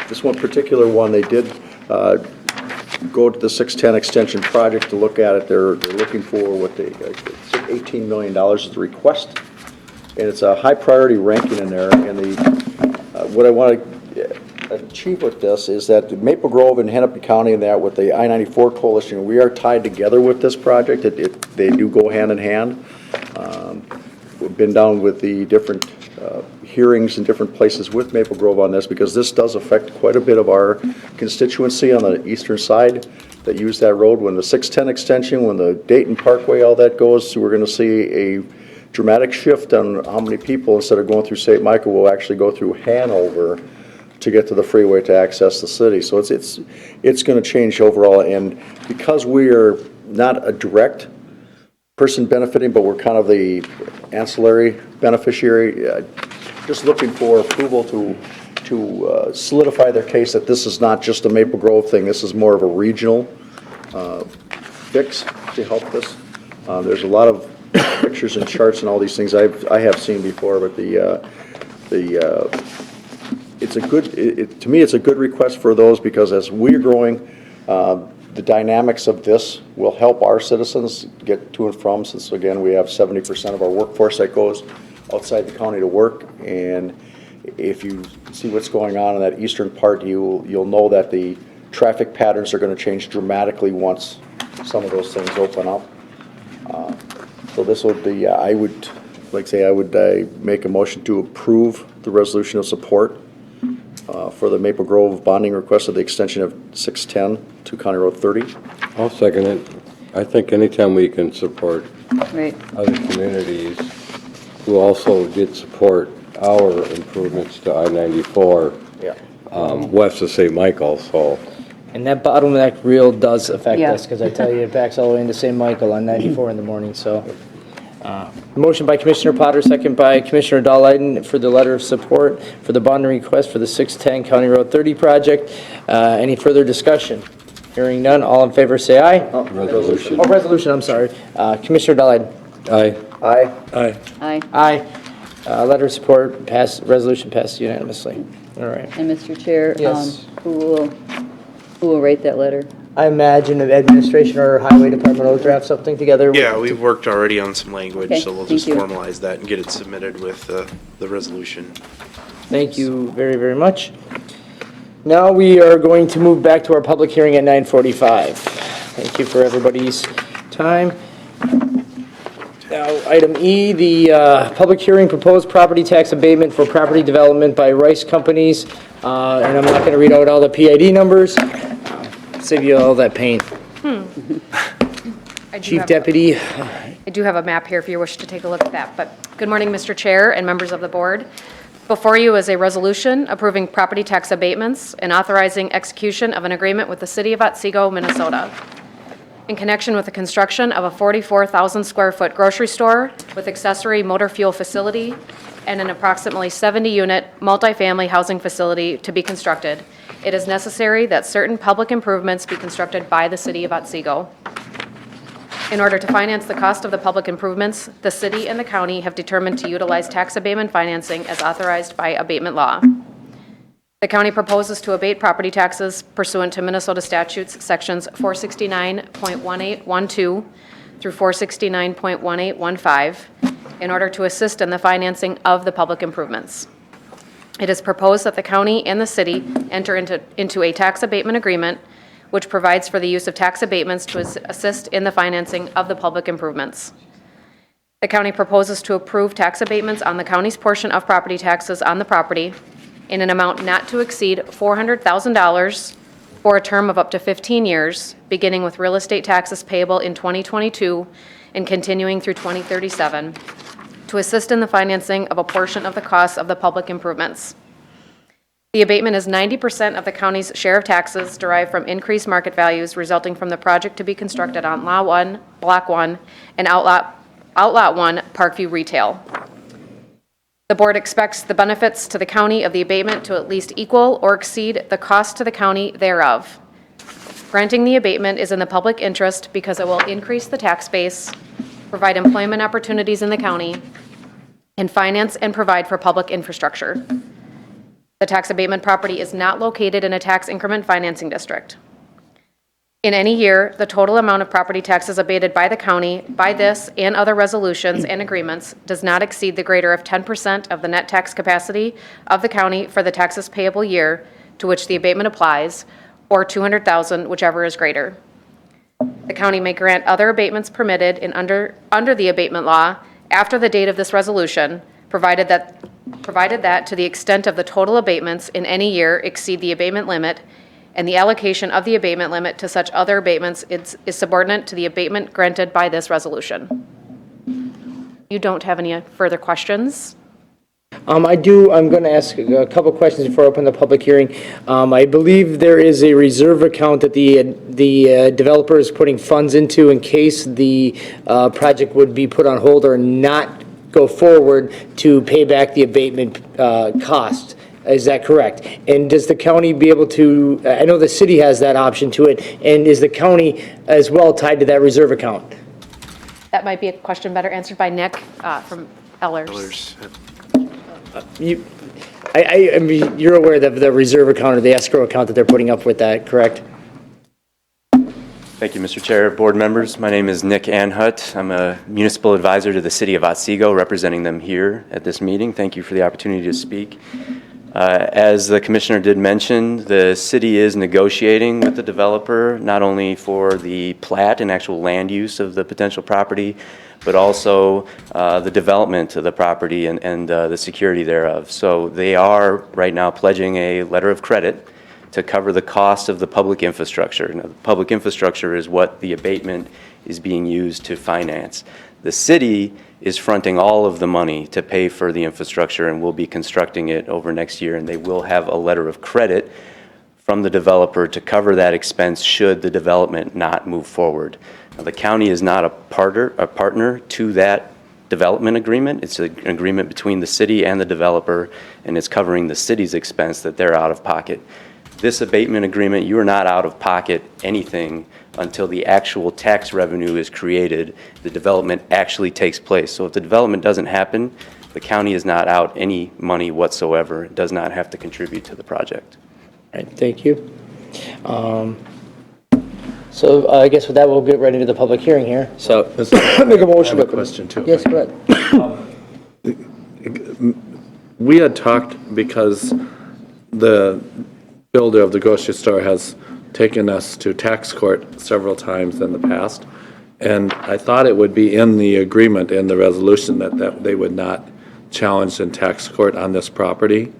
This one particular one, they did go to the 610 extension project to look at it. They're looking for what they $18 million is the request, and it's a high priority ranking in there. And what I want to achieve with this is that Maple Grove and Hennepin County and that with the I-94 coalition, we are tied together with this project. They do go hand in hand. We've been down with the different hearings in different places with Maple Grove on this, because this does affect quite a bit of our constituency on the eastern side that use that road. When the 610 extension, when the Dayton Parkway, all that goes, so we're going to see a dramatic shift on how many people, instead of going through St. Michael, will actually go through Hanover to get to the freeway to access the city. So it's going to change overall, and because we are not a direct person benefiting, but we're kind of the ancillary beneficiary, just looking for approval to solidify their case that this is not just a Maple Grove thing. This is more of a regional fix to help this. There's a lot of pictures and charts and all these things I have seen before, but it's a good, to me, it's a good request for those, because as we're growing, the dynamics of this will help our citizens get to and from, since again, we have 70% of our workforce that goes outside the county to work. And if you see what's going on in that eastern part, you'll know that the traffic patterns are going to change dramatically once some of those things open up. So this would be, I would make a motion to approve the resolution of support for the Maple Grove bonding request of the extension of 610 to County Road 30. I'll second it. I think anytime we can support Right. other communities who also did support our improvements to I-94 Yeah. west of St. Michael, so And that bottleneck real does affect Yeah. us, because I tell you, it backs all the way into St. Michael on 94 in the morning, so. Motion by Commissioner Potter, second by Commissioner Dahlheiden for the letter of support for the bonding request for the 610 County Road 30 project. Any further discussion? Hearing none, all in favor say aye. resolution. Oh, resolution, I'm sorry. Commissioner Dahlheiden. Aye. Aye. Aye. Aye. Aye. Letter of support passed, resolution passed unanimously. All right. And Mr. Chair, Yes. who will write that letter? I imagine the administration or highway department will draft something together. Yeah, we've worked already on some language, Okay, so we'll thank just you. formalize that and get it submitted with the resolution. Thank you very, very much. Now we are going to move back to our public hearing at 9:45. Thank you for everybody's time. Now, item E, the public hearing proposed property tax abatement for property development by Rice Companies. And I'm not going to read out all the PID numbers. Save you all that pain. Chief Deputy. I do have a map here if you wish to take a look at that. But good morning, Mr. Chair and members of the board. Before you is a resolution approving property tax abatements and authorizing execution of an agreement with the City of Otsego, Minnesota, in connection with the construction of a 44,000 square foot grocery store with accessory motor fuel facility and an approximately 70-unit multifamily housing facility to be constructed. It is necessary that certain public improvements be constructed by the City of Otsego. In order to finance the cost of the public improvements, the city and the county have determined to utilize tax abatement financing as authorized by abatement law. The county proposes to abate property taxes pursuant to Minnesota statutes, sections 469.1812 through 469.1815, in order to assist in the financing of the public improvements. It is proposed that the county and the city enter into a tax abatement agreement which provides for the use of tax abatements to assist in the financing of the public improvements. The county proposes to approve tax abatements on the county's portion of property taxes on the property in an amount not to exceed $400,000 for a term of up to 15 years, beginning with real estate taxes payable in 2022 and continuing through 2037, to assist in the financing of a portion of the costs of the public improvements. The abatement is 90% of the county's share of taxes derived from increased market values resulting from the project to be constructed on Lot 1, Block 1, and Outlot 1, Parkview Retail. The board expects the benefits to the county of the abatement to at least equal or exceed the cost to the county thereof. Granting the abatement is in the public interest because it will increase the tax base, provide employment opportunities in the county, and finance and provide for public infrastructure. The tax abatement property is not located in a tax increment financing district. In any year, the total amount of property taxes abated by the county by this and other resolutions and agreements does not exceed the greater of 10% of the net tax capacity of the county for the taxes payable year to which the abatement applies, or $200,000, whichever is greater. The county may grant other abatements permitted under the abatement law after the date of this resolution, provided that to the extent of the total abatements in any year exceed the abatement limit, and the allocation of the abatement limit to such other abatements is subordinate to the abatement granted by this resolution. You don't have any further questions? I do, I'm going to ask a couple questions before I open the public hearing. I believe there is a reserve account that the developer is putting funds into in case the project would be put on hold or not go forward to pay back the abatement cost. Is that correct? And does the county be able to, I know the city has that option to it, and is the county as well tied to that reserve account? That might be a question better answered by Nick from Ellers. I mean, you're aware of the reserve account or the escrow account that they're putting up with that, correct? Thank you, Mr. Chair, board members. My name is Nick Anhut. I'm a municipal advisor to the City of Otsego, representing them here at this meeting. Thank you for the opportunity to speak. As the commissioner did mention, the city is negotiating with the developer, not only for the plat and actual land use of the potential property, but also the development of the property and the security thereof. So they are right now pledging a letter of credit to cover the cost of the public infrastructure. Now, the public infrastructure is what the abatement is being used to finance. The city is fronting all of the money to pay for the infrastructure and will be constructing it over next year, and they will have a letter of credit from the developer to cover that expense should the development not move forward. Now, the county is not a partner to that development agreement. It's an agreement between the city and the developer, and it's covering the city's expense that they're out of pocket. This abatement agreement, you are not out of pocket anything until the actual tax revenue is created, the development actually takes place. So if the development doesn't happen, the county is not out any money whatsoever. It does not have to contribute to the project. All right, thank you. So I guess with that, we'll get right into the public hearing here. So make a motion. I have a question too. Yes, go ahead. We had talked because the builder of the grocery store has taken us to tax court several times in the past, and I thought it would be in the agreement, in the resolution, that they would not challenge in tax court on this property.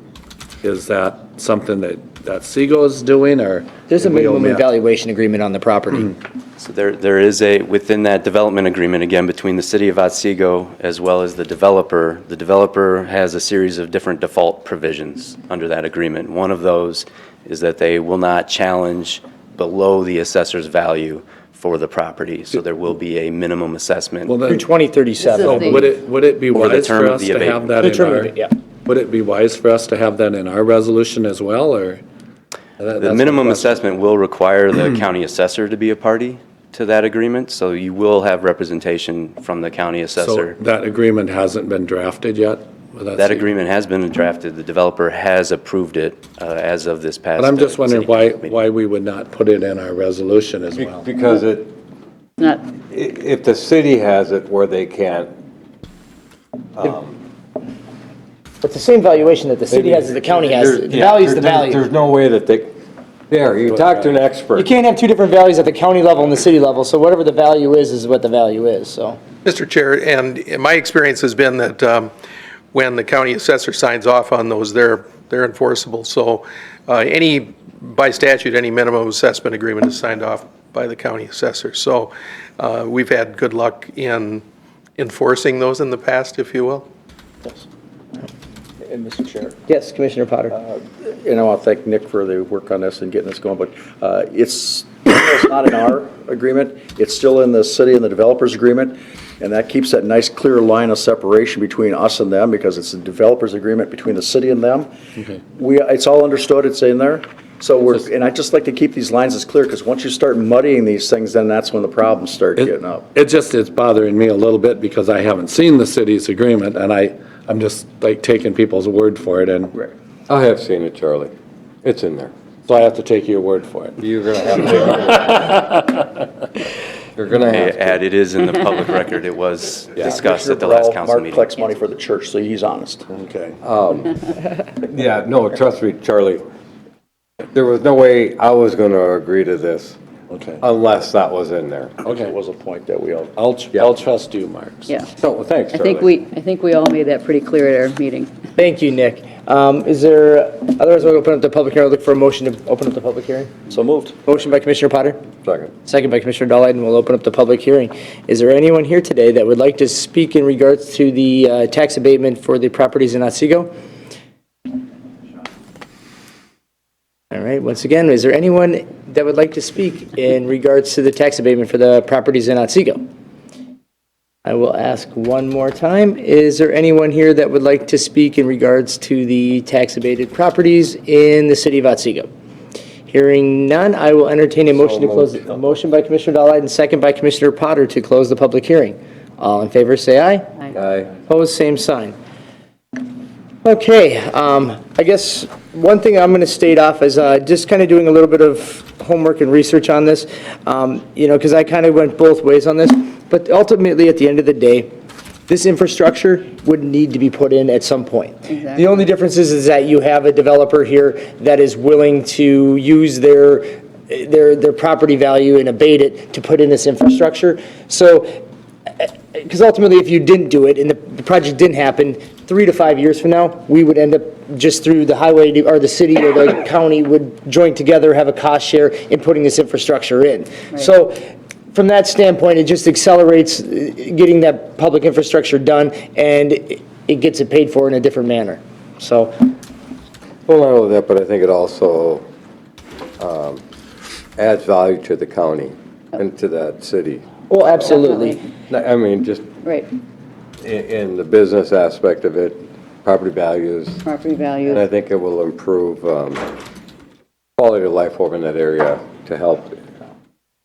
Is that something that Seago is doing, or? There's a did we minimum omit? evaluation agreement on the property. So there is within that development agreement, again, between the city of Otsego as well as the developer has a series of different default provisions under that agreement. One of those is that they will not challenge below the assessor's value for the property. So there will be a minimum assessment. Well, Through then, 2037. This is the- would it be Or the wise term for of us the to have abatement. that The in term of our? it, yeah. Would it be wise for us to have that in our resolution as well, or? The minimum assessment will require the county assessor to be a party to that agreement, so you will have representation from the county So assessor. that agreement hasn't been drafted yet? with That Seago? agreement has been drafted. The developer has approved it as of this past. But I'm just wondering city council why meeting. we would not put it in our resolution as well. Because Not, if the city has it where they can't, But the same valuation that the city has as the county has, the value is the value. There's no way that you talk to an expert. You can't have two different values at the county level and the city level, so whatever the value is what the value is, so. Mr. Chair, and my experience has been that when the county assessor signs off on those, they're enforceable. So by statute, any minimum assessment agreement is signed off by the county assessor. So we've had good luck in enforcing those in the past, if you will. And Mr. Chair, Yes, Commissioner Potter. and I want to thank Nick for the work on this and getting this going, but it's not in our agreement. It's still in the city and the developer's agreement, and that keeps that nice clear line of separation between us and them, because it's a developer's agreement between the city and them. Okay. It's all understood, it's in there. So and I just like to keep these lines as clear, because once you start muddying these things, then that's when the problems start getting up. It's bothering me a little bit because I haven't seen the city's agreement, and I'm just like taking people's word for it, and I have seen it, Charlie. It's in there. so I have to take your word for it. You're gonna have to. You're gonna have to. Add, it is in the public record. It was discussed at the last council Mark meeting. collects money for the church, so he's honest. Okay. Yeah, no, trust me, Charlie. There was no way I was gonna agree to this Okay. unless that was in there. Okay. It was a point that we all. I'll trust you, Mark. yeah. So, thanks, I Charlie. think we all made that pretty clear at our meeting. Thank you, Nick. Is there, otherwise we'll open up the public hearing. I'll look for a motion to open up the public hearing. So moved. Motion by Commissioner Potter, Second. second by Commissioner Dahlheim, and we'll open up the public hearing. Is there anyone here today that would like to speak in regards to the tax abatement for the properties in Otsego? All right, once again, is there anyone that would like to speak in regards to the tax abatement for the properties in Otsego? I will ask one more time. Is there anyone here that would like to speak in regards to the tax abated properties in the city of Otsego? Hearing none, I will entertain a motion to close. A motion by Commissioner Dahlheim and second by Commissioner Potter to close the public hearing. All in favor, say aye. Aye. Opposed, same sign. Okay, I guess one thing I'm going to state off is just kind of doing a little bit of homework and research on this, because I kind of went both ways on this. But ultimately, at the end of the day, this infrastructure would need to be put in at some point. Exactly. The only difference is that you have a developer here that is willing to use their property value and abate it to put in this infrastructure. So, because ultimately, if you didn't do it and the project didn't happen, 3 to 5 years from now, we would end up just through the highway, or the city or the county would join together, have a cost share in putting this infrastructure in. So from that standpoint, it just accelerates getting that public infrastructure done, and it gets it paid for in a different manner. So, Well, not only that, but I think it also adds value to the county and to that city. well, absolutely. I mean, just Right, in the business aspect of it, property values, property and I values. think it will improve quality of life over in that area to help.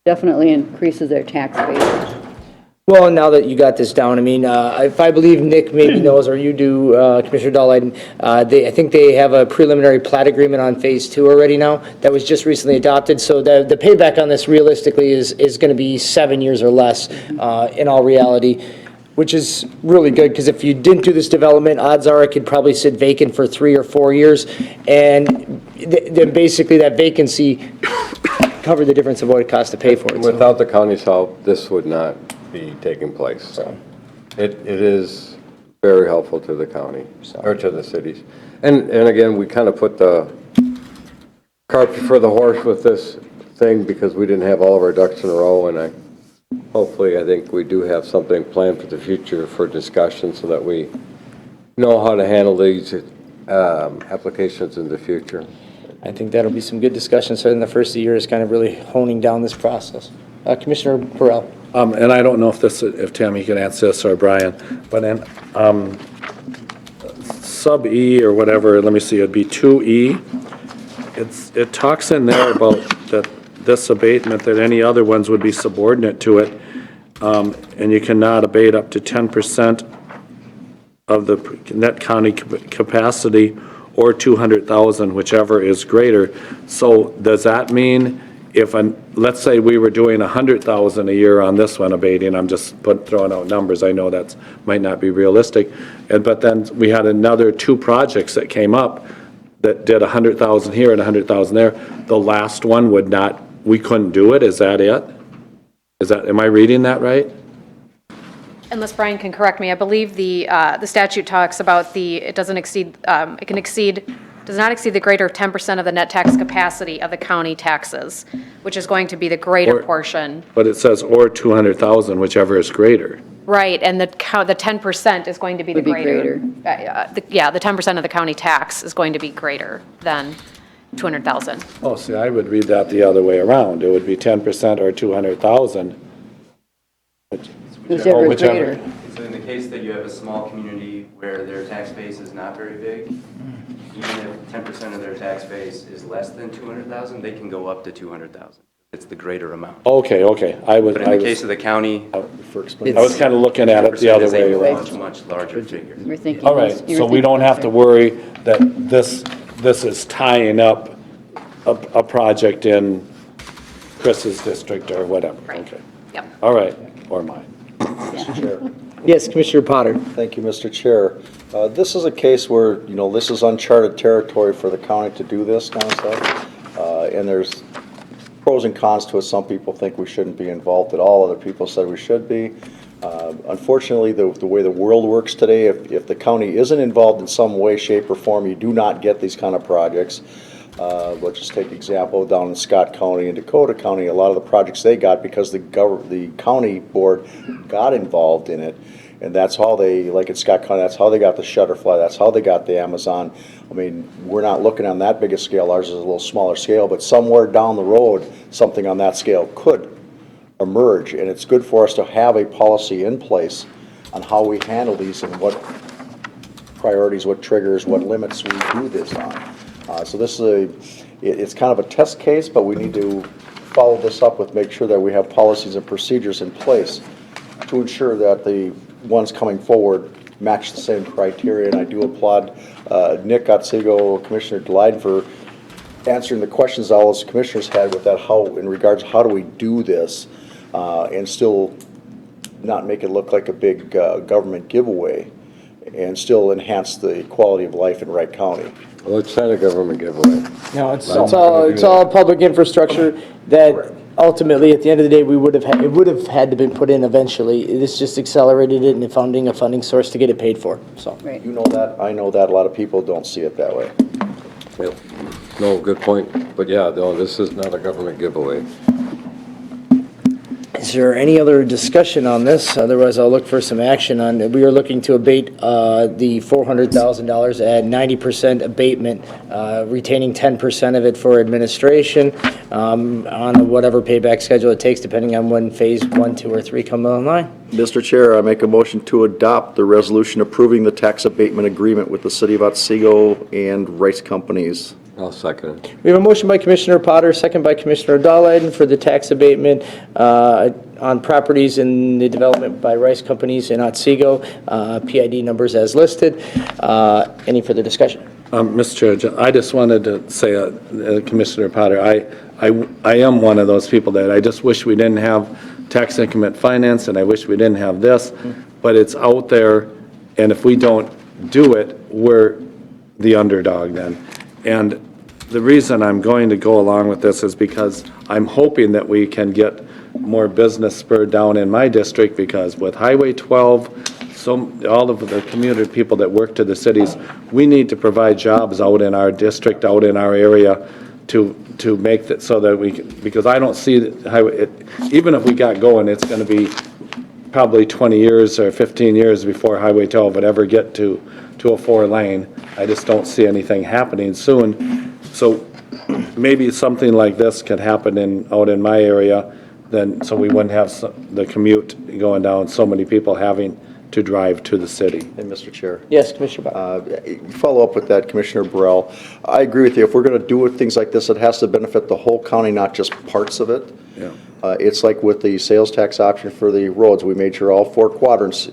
Definitely increases their tax base. Well, and now that you got this down, I mean, if I believe Nick maybe knows, or you do, Commissioner Dahlheiden, I think they have a preliminary plat agreement on Phase 2 already now that was just recently adopted. So the payback on this realistically is going to be 7 years or less in all reality, which is really good, because if you didn't do this development, odds are it could probably sit vacant for 3 or 4 years. And then basically that vacancy covered the difference of what it costs to pay for it. So. Without the county's help, this would not be taking place. So it is very helpful to the county, or to the cities. And again, we kind of put the cart before the horse with this thing because we didn't have all of our ducks in a row, and I think we do have something planned for the future for discussion so that we know how to handle these applications in the future. I think that'll be some good discussion. So in the first year is kind of really honing down this process. Commissioner Burrell. And I don't know if Tammy can answer this, or Brian, but in sub E or whatever, let me see, it'd be 2E. It talks in there about that this abatement, that any other ones would be subordinate to it, and you cannot abate up to 10% of the net county capacity or 200,000, whichever is greater. So does that mean if, let's say we were doing 100,000 a year on this one abating, I'm just throwing out numbers, I know that might not be realistic, but then we had another 2 projects that came up that did 100,000 here and 100,000 there, the last one would not, we couldn't do it, is that it? Am I reading that right? Unless Brian can correct me, I believe the statute talks about it does not exceed the greater 10% of the net tax capacity of the county taxes, which is going to be the greater portion. But it says or 200,000, whichever is greater. Right, and the 10% is going to be the Would be greater. Yeah, the 10% of the county tax is going to be greater than 200,000. Oh, see, I would read that the other way around. It would be 10% or 200,000. Whichever is greater. So in the case that you have a small community where their tax base is not very big, even if 10% of their tax base is less than 200,000, they can go up to 200,000. It's the greater amount. Okay. But in the case of the county, I was kind of looking at it the other way it's around. a much larger figure. We're thinking. All right, so we don't have to worry that this is tying up a project in Chris's district or whatever. Right. Okay. Yep. All right, or mine. Yes, Commissioner Potter. Thank you, Mr. Chair. This is a case where, this is uncharted territory for the county to do this kind of stuff. And there's pros and cons to it. Some people think we shouldn't be involved at all. Other people said we should be. Unfortunately, the way the world works today, if the county isn't involved in some way, shape, or form, you do not get these kind of projects. Let's just take an example down in Scott County and Dakota County. A lot of the projects they got because the county board got involved in it, and that's how they, like in Scott County, that's how they got the Shutterfly, that's how they got the Amazon. I mean, we're not looking on that big a scale. Ours is a little smaller scale, but somewhere down the road, something on that scale could emerge, and it's good for us to have a policy in place on how we handle these and what priorities, what triggers, what limits we do this on. So this is it's kind of a test case, but we need to follow this up with make sure that we have policies and procedures in place to ensure that the ones coming forward match the same criteria. And I do applaud Nick Otsego, Commissioner Dahlheiden, for answering the questions all those commissioners had with that, how in regards to how do we do this and still not make it look like a big government giveaway and still enhance the quality of life in Wright County. Well, it's not a government giveaway. No, it's all public infrastructure that ultimately, at the end of the day, it would have had to been put in eventually. This just accelerated it and founding a funding source to get it paid for, so. Right. You know that, I know that, a lot of people don't see it that way. Yep. No, good point. But yeah, no, this is not a government giveaway. Is there any other discussion on this? Otherwise, I'll look for some action on it. We are looking to abate the $400,000 at 90% abatement, retaining 10% of it for administration on whatever payback schedule it takes, depending on when phase 1, 2, or 3 come online. Mr. Chair, I make a motion to adopt the resolution approving the tax abatement agreement with the City of Otsego and Rice Companies. I'll second it. We have a motion by Commissioner Potter, second by Commissioner Dahlheim for the tax abatement on properties in the development by Rice Companies in Otsego, PID numbers as listed. Any further discussion? Mr. Chair, I just wanted to say, Commissioner Potter, I am one of those people that I just wish we didn't have tax increment finance, and I wish we didn't have this, but it's out there, and if we don't do it, we're the underdog then. And the reason I'm going to go along with this is because I'm hoping that we can get more business spurred down in my district, because with Highway 12, all of the community people that work to the cities, we need to provide jobs out in our district, out in our area, to make that so that we can, because I don't see the highway, even if we got going, it's going to be probably 20 years or 15 years before Highway 12 would ever get to a 4-lane. I just don't see anything happening soon. So maybe something like this could happen out in my area, then, so we wouldn't have the commute going down, so many people having to drive to the city. And Mr. Chair. Yes, Commissioner Potter. Follow up with that, Commissioner Burrell. I agree with you. If we're going to do things like this, it has to benefit the whole county, not just parts of it. Yeah. It's like with the sales tax option for the roads. We made sure all 4 quadrants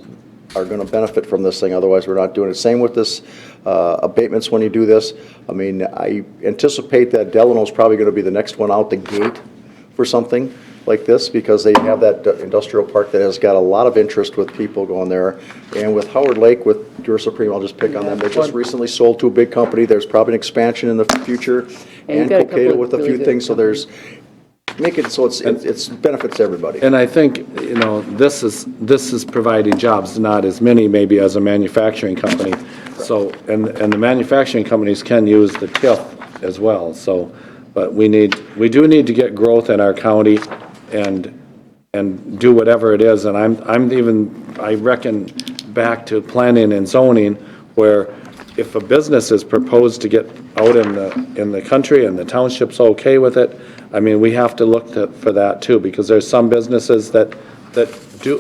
are going to benefit from this thing. Otherwise, we're not doing it. Same with this abatements when you do this. I mean, I anticipate that Delano's probably going to be the next one out the gate for something like this, because they have that industrial park that has got a lot of interest with people going there. And with Howard Lake, with Dura Supreme, I'll just pick on them. They just recently sold to a big company. There's probably an expansion in the future. And And you've got a couple Cocato of with a really few good things. So companies. make it so it's benefits everybody. And I think, this is providing jobs, not as many maybe as a manufacturing company. So, and the manufacturing companies can use the TIF as well, so, but we do need to get growth in our county and do whatever it is. And I reckon back to planning and zoning, where if a business is proposed to get out in the country and the township's okay with it, I mean, we have to look for that too, because there's some businesses that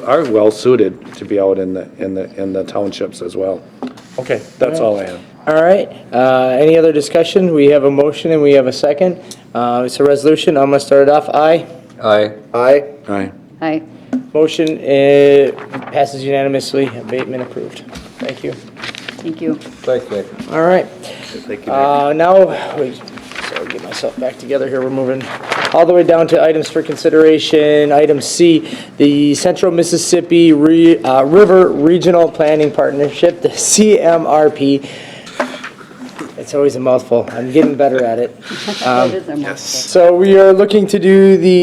are well suited to be out in the townships as well. Okay, that's all I have. All right, any other discussion? We have a motion and we have a second. It's a resolution. I'm going to start it off. Aye. Aye. Aye. Aye. Aye. Motion passes unanimously. Abatement approved. Thank you. Thank you. Thanks, Nick. All right. Thank you. Sorry, get myself back together here. We're moving all the way down to items for consideration. Item C, the Central Mississippi River Regional Planning Partnership, the CMRP. It's always a mouthful. I'm getting better at it. That is our mouthful. So we are looking to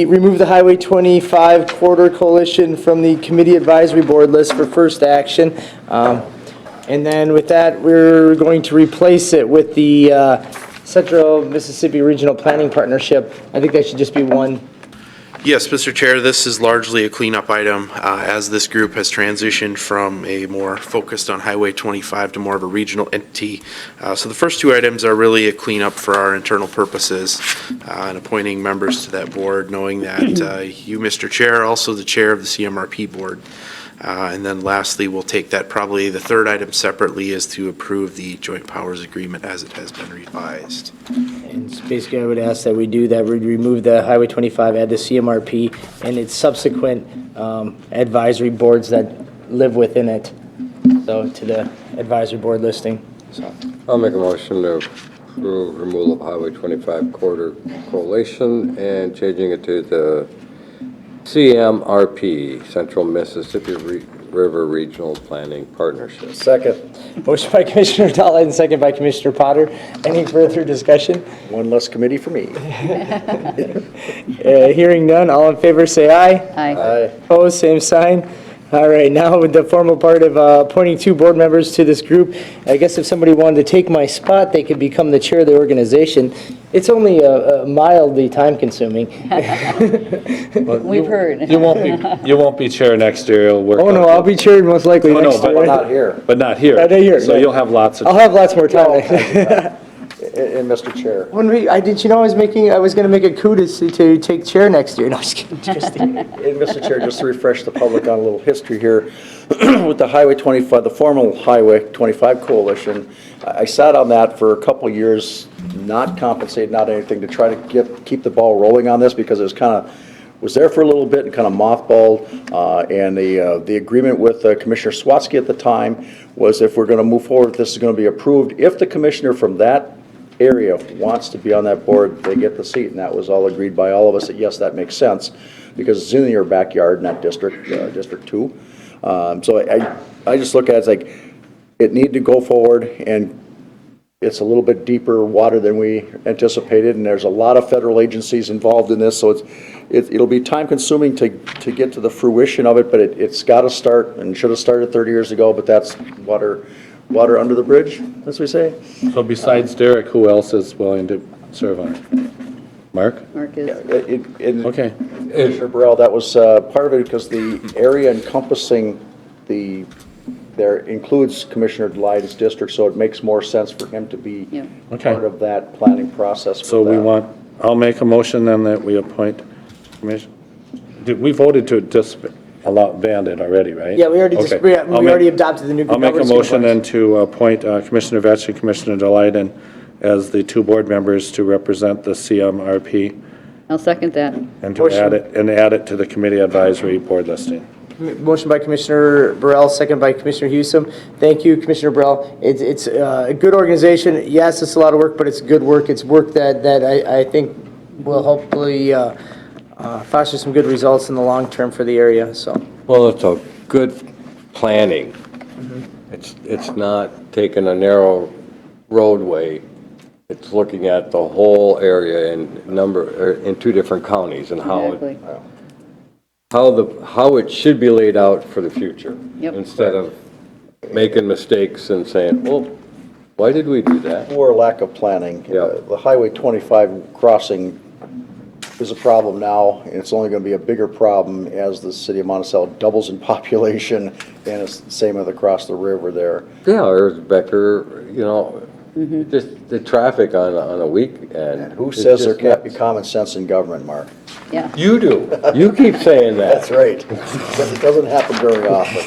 remove the Highway 25 Corridor Coalition from the Committee Advisory Board list for first action. And then with that, we're going to replace it with the Central Mississippi Regional Planning Partnership. I think that should just be one. Yes, Mr. Chair, this is largely a cleanup item as this group has transitioned from a more focused on Highway 25 to more of a regional entity. So the first 2 items are really a cleanup for our internal purposes and appointing members to that board, knowing that you, Mr. Chair, are also the chair of the CMRP board. And then lastly, we'll take that, probably the 3rd item separately, is to approve the joint powers agreement as it has been revised. And basically, I would ask that we do that. We'd remove the Highway 25, add the CMRP, and its subsequent advisory boards that live within it, so to the advisory board listing. So, I'll make a motion to approve removal of Highway 25 Corridor Coalition and changing it to the CMRP, Central Mississippi River Regional Planning Partnership. Second. Motion by Commissioner Tallett and second by Commissioner Potter. Any further discussion? One less committee for me. Hearing none, all in favor say aye. Aye. Aye. Opposed, same sign. All right, now with the formal part of appointing 2 board members to this group, I guess if somebody wanted to take my spot, they could become the chair of the organization. It's only mildly time-consuming. We've heard. You won't be chair next year, it'll work. Oh, no, out I'll good. be chaired most likely Oh, no, next year. but Not here. But not here. Not here, So no. you'll have lots of. I'll have lots more time. And Mr. Chair. Did you know I was gonna make a coup to take chair next year? No, just kidding. And Mr. Chair, just to refresh the public on a little history here, with the Highway 25, the formal Highway 25 Coalition, I sat on that for a couple of years, not compensated, not anything, to try to keep the ball rolling on this, because it was there for a little bit and kind of mothballed, and the agreement with Commissioner Swatsky at the time was, if we're going to move forward, this is going to be approved. If the commissioner from that area wants to be on that board, they get the seat, and that was all agreed by all of us, that yes, that makes sense, because it's in your backyard in that district, District 2. So I just look at it as like, it needed to go forward, and it's a little bit deeper water than we anticipated, and there's a lot of federal agencies involved in this, so it'll be time consuming to get to the fruition of it, but it's got to start, and should have started 30 years ago, but that's water under the bridge, as we say. So besides Derek, who else is willing to serve on it? Mark? Mark is, Okay. Commissioner Burrell, that was part of it, because the area encompassing there includes Commissioner Lyden's district, so it makes more sense for him to be Yep. Okay. part of that planning process. for So that. I'll make a motion then that we appoint commission. We voted to just ban it already, right? Yeah, we already Okay. we I'll already make- adopted the new. I'll make a governance motion then guidelines. to appoint Commissioner Vetch and Commissioner Delighten as the 2 board members to represent the CMRP, I'll second that. and to Motion. add it to the committee advisory board listing. Motion by Commissioner Burrell, second by Commissioner Hewsome. Thank you, Commissioner Burrell. It's a good organization. Yes, it's a lot of work, but it's good work. It's work that I think will hopefully foster some good results in the long term for the area, so. Well, it's a good planning. It's not taking a narrow roadway. It's looking at the whole area in 2 different counties, and Exactly. how it should be laid out for the future. Yep. Instead of making mistakes and saying, well, why did we do that? Or lack of planning. Yeah. The Highway 25 crossing is a problem now, and it's only going to be a bigger problem as the city of Monticello doubles in population, and it's the same with across the river there. Yeah, there's Becker, just the traffic on a weekend. And who it's says there just can't be nuts. common sense in government, Mark? Yeah. You do. You keep saying that. That's right. It doesn't happen very often.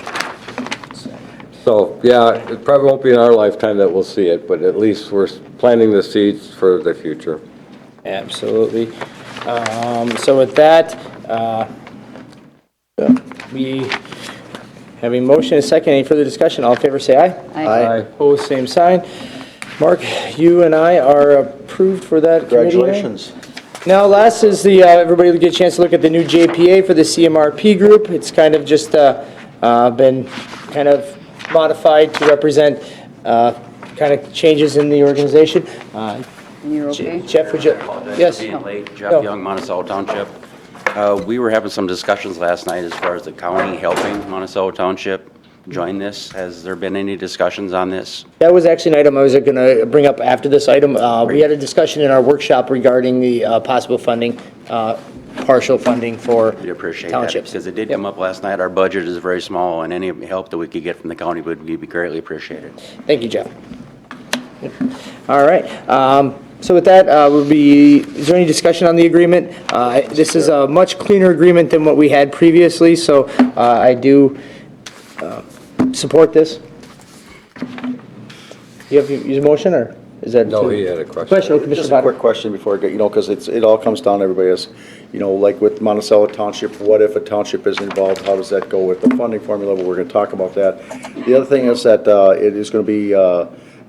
So, yeah, it probably won't be in our lifetime that we'll see it, but at least we're planting the seeds for the future. Absolutely. So with that, we have a motion and a second. Any further discussion? All in favor, say aye. Aye. Opposed, same sign. Mark, you and I are approved for that committee. Congratulations. Now, last is everybody will get a chance to look at the new JPA for the CMRP group. It's kind of just been kind of modified to represent kind of changes in the organization. And you're okay? Jeff, would you? Yes. Being late, No. Jeff Young, Monticello Township. We were having some discussions last night as far as the county helping Monticello Township join this. Has there been any discussions on this? That was actually an item I was going to bring up after this item. We had a discussion in our workshop regarding the possible funding, partial funding for We appreciate that townships. because it did Yep. come up last night. Our budget is very small and any help that we could get from the county would be greatly appreciated. Thank you, Jeff. Yep. All right. So with that, is there any discussion on the agreement? This is a much cleaner agreement than what we had previously, so I do support this. You have your motion, or is that? No, he had a question. Question, oh, Just Commissioner a Potter. quick question before I get, because it all comes down to everybody is, like with Monticello Township, what if a township is involved? How does that go with the funding formula? But we're going to talk about that. The other thing is that it is going to be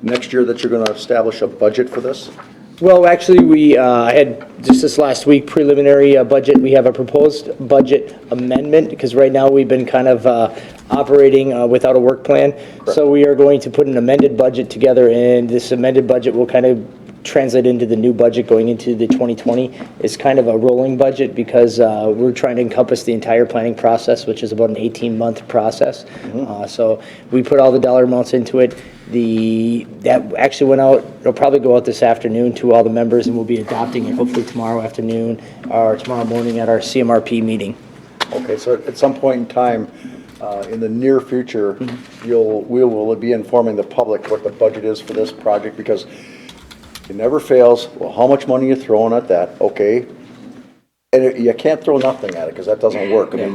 next year that you're going to establish a budget for this? Well, actually, we had, just this last week, preliminary budget. We have a proposed budget amendment, because right now we've been kind of operating without a work plan. So we are going to put an amended budget together, and this amended budget will kind of translate into the new budget going into the 2020. It's kind of a rolling budget, because we're trying to encompass the entire planning process, which is about an 18-month process. So we put all the dollar amounts into it. That actually went out, it'll probably go out this afternoon to all the members, and we'll be adopting it hopefully tomorrow afternoon or tomorrow morning at our CMRP meeting. Okay, so at some point in time, in the near future, we will be informing the public what the budget is for this project, because it never fails. Well, how much money you throwing at that? Okay. And you can't throw nothing at it, because that doesn't work. I mean,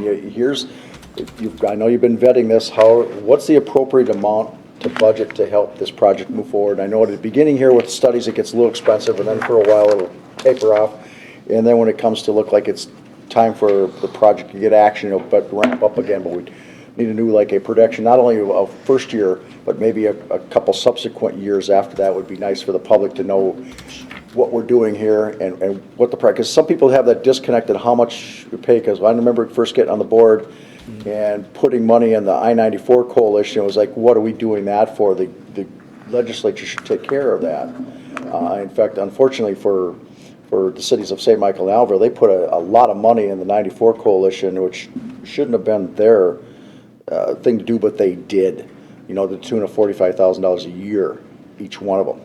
I know you've been vetting this. What's the appropriate amount to budget to help this project move forward? I know at the beginning here with studies, it gets a little expensive, and then for a while it'll taper off. And then when it comes to look like it's time for the project to get action, it'll ramp up again. But we need to do like a projection, not only of first year, but maybe a couple subsequent years after that. Would be nice for the public to know what we're doing here and what the price, because some people have that disconnect in how much you pay, because I remember first getting on the board and putting money in the I-94 coalition. It was like, what are we doing that for? The legislature should take care of that. In fact, unfortunately for the cities of St. Michael and Alvaro, they put a lot of money in the 94 coalition, which shouldn't have been their thing to do, but they did. You know, the tune of $45,000 a year, each one of them,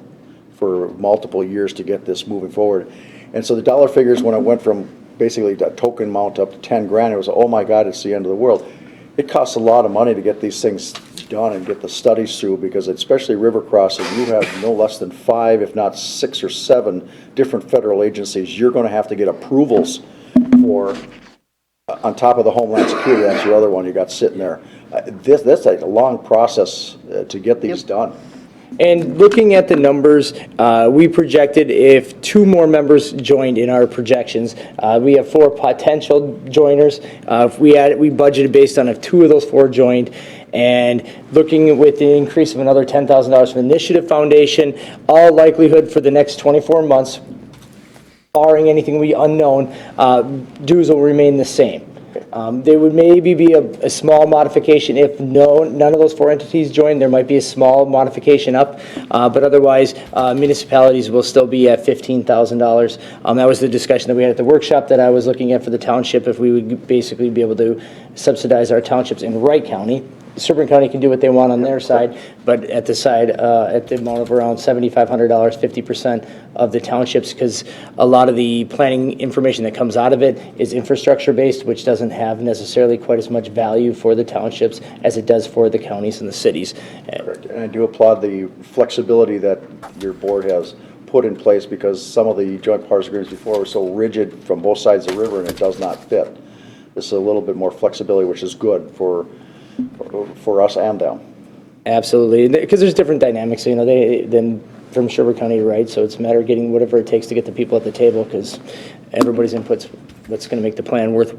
for multiple years to get this moving forward. And so the dollar figures, when it went from basically a token amount up to 10 grand, it was, oh my God, it's the end of the world. It costs a lot of money to get these things done and get the studies through, because especially river crossing, you have no less than 5, if not 6 or 7 different federal agencies you're going to have to get approvals for, on top of the Homeland Security. That's your other one you got sitting there. That's a long process to get these done. And looking at the numbers, we projected if 2 more members joined in our projections, we have 4 potential joiners. We budgeted based on if 2 of those 4 joined, and looking with the increase of another $10,000 from Initiative Foundation, all likelihood for the next 24 months, barring anything unknown, dues will remain the same. There would maybe be a small modification if none of those 4 entities join. There might be a small modification up, but otherwise municipalities will still be at $15,000. That was the discussion that we had at the workshop that I was looking at for the township, if we would basically be able to subsidize our townships in Wright County. Sherburne County can do what they want on their side, but at the side, at the amount of around $7,500, 50% of the townships, because a lot of the planning information that comes out of it is infrastructure-based, which doesn't have necessarily quite as much value for the townships as it does for the counties and the cities. Correct. And I do applaud the flexibility that your board has put in place, because some of the joint powers agreements before were so rigid from both sides of the river, and it does not fit. This is a little bit more flexibility, which is good for us and them. Absolutely, because there's different dynamics, you know, than from Sherburne County to Wright, so it's a matter of getting whatever it takes to get the people at the table, because everybody's input's what's going to make the plan worth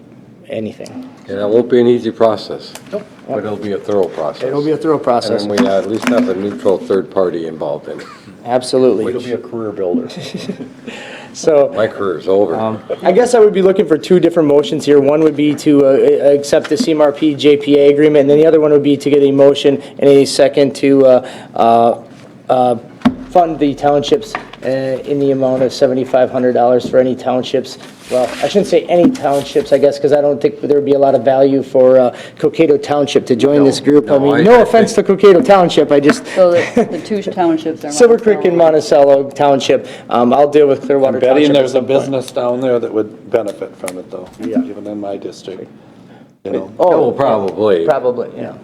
anything. And it won't be an easy process, but it'll be a thorough process. It'll be a thorough process. And we at least have a neutral third party involved in it. Absolutely. It'll be a career builder. So My career's over. I guess I would be looking for 2 different motions here. One would be to accept the CMRP JPA agreement, and then the other one would be to get a motion and a second to fund the townships in the amount of $7,500 for any townships. Well, I shouldn't say any townships, I guess, because I don't think there would be a lot of value for Cokato Township to join this group. no, I mean, I no offense to Cokato Township, I just, So the 2 townships are. Silver Creek and Monticello Township. I'll deal with Clearwater Township. Betting at there's a some point. business down there that would benefit from it, though, Yeah. even in my district, you know. Oh, probably. Probably, yeah.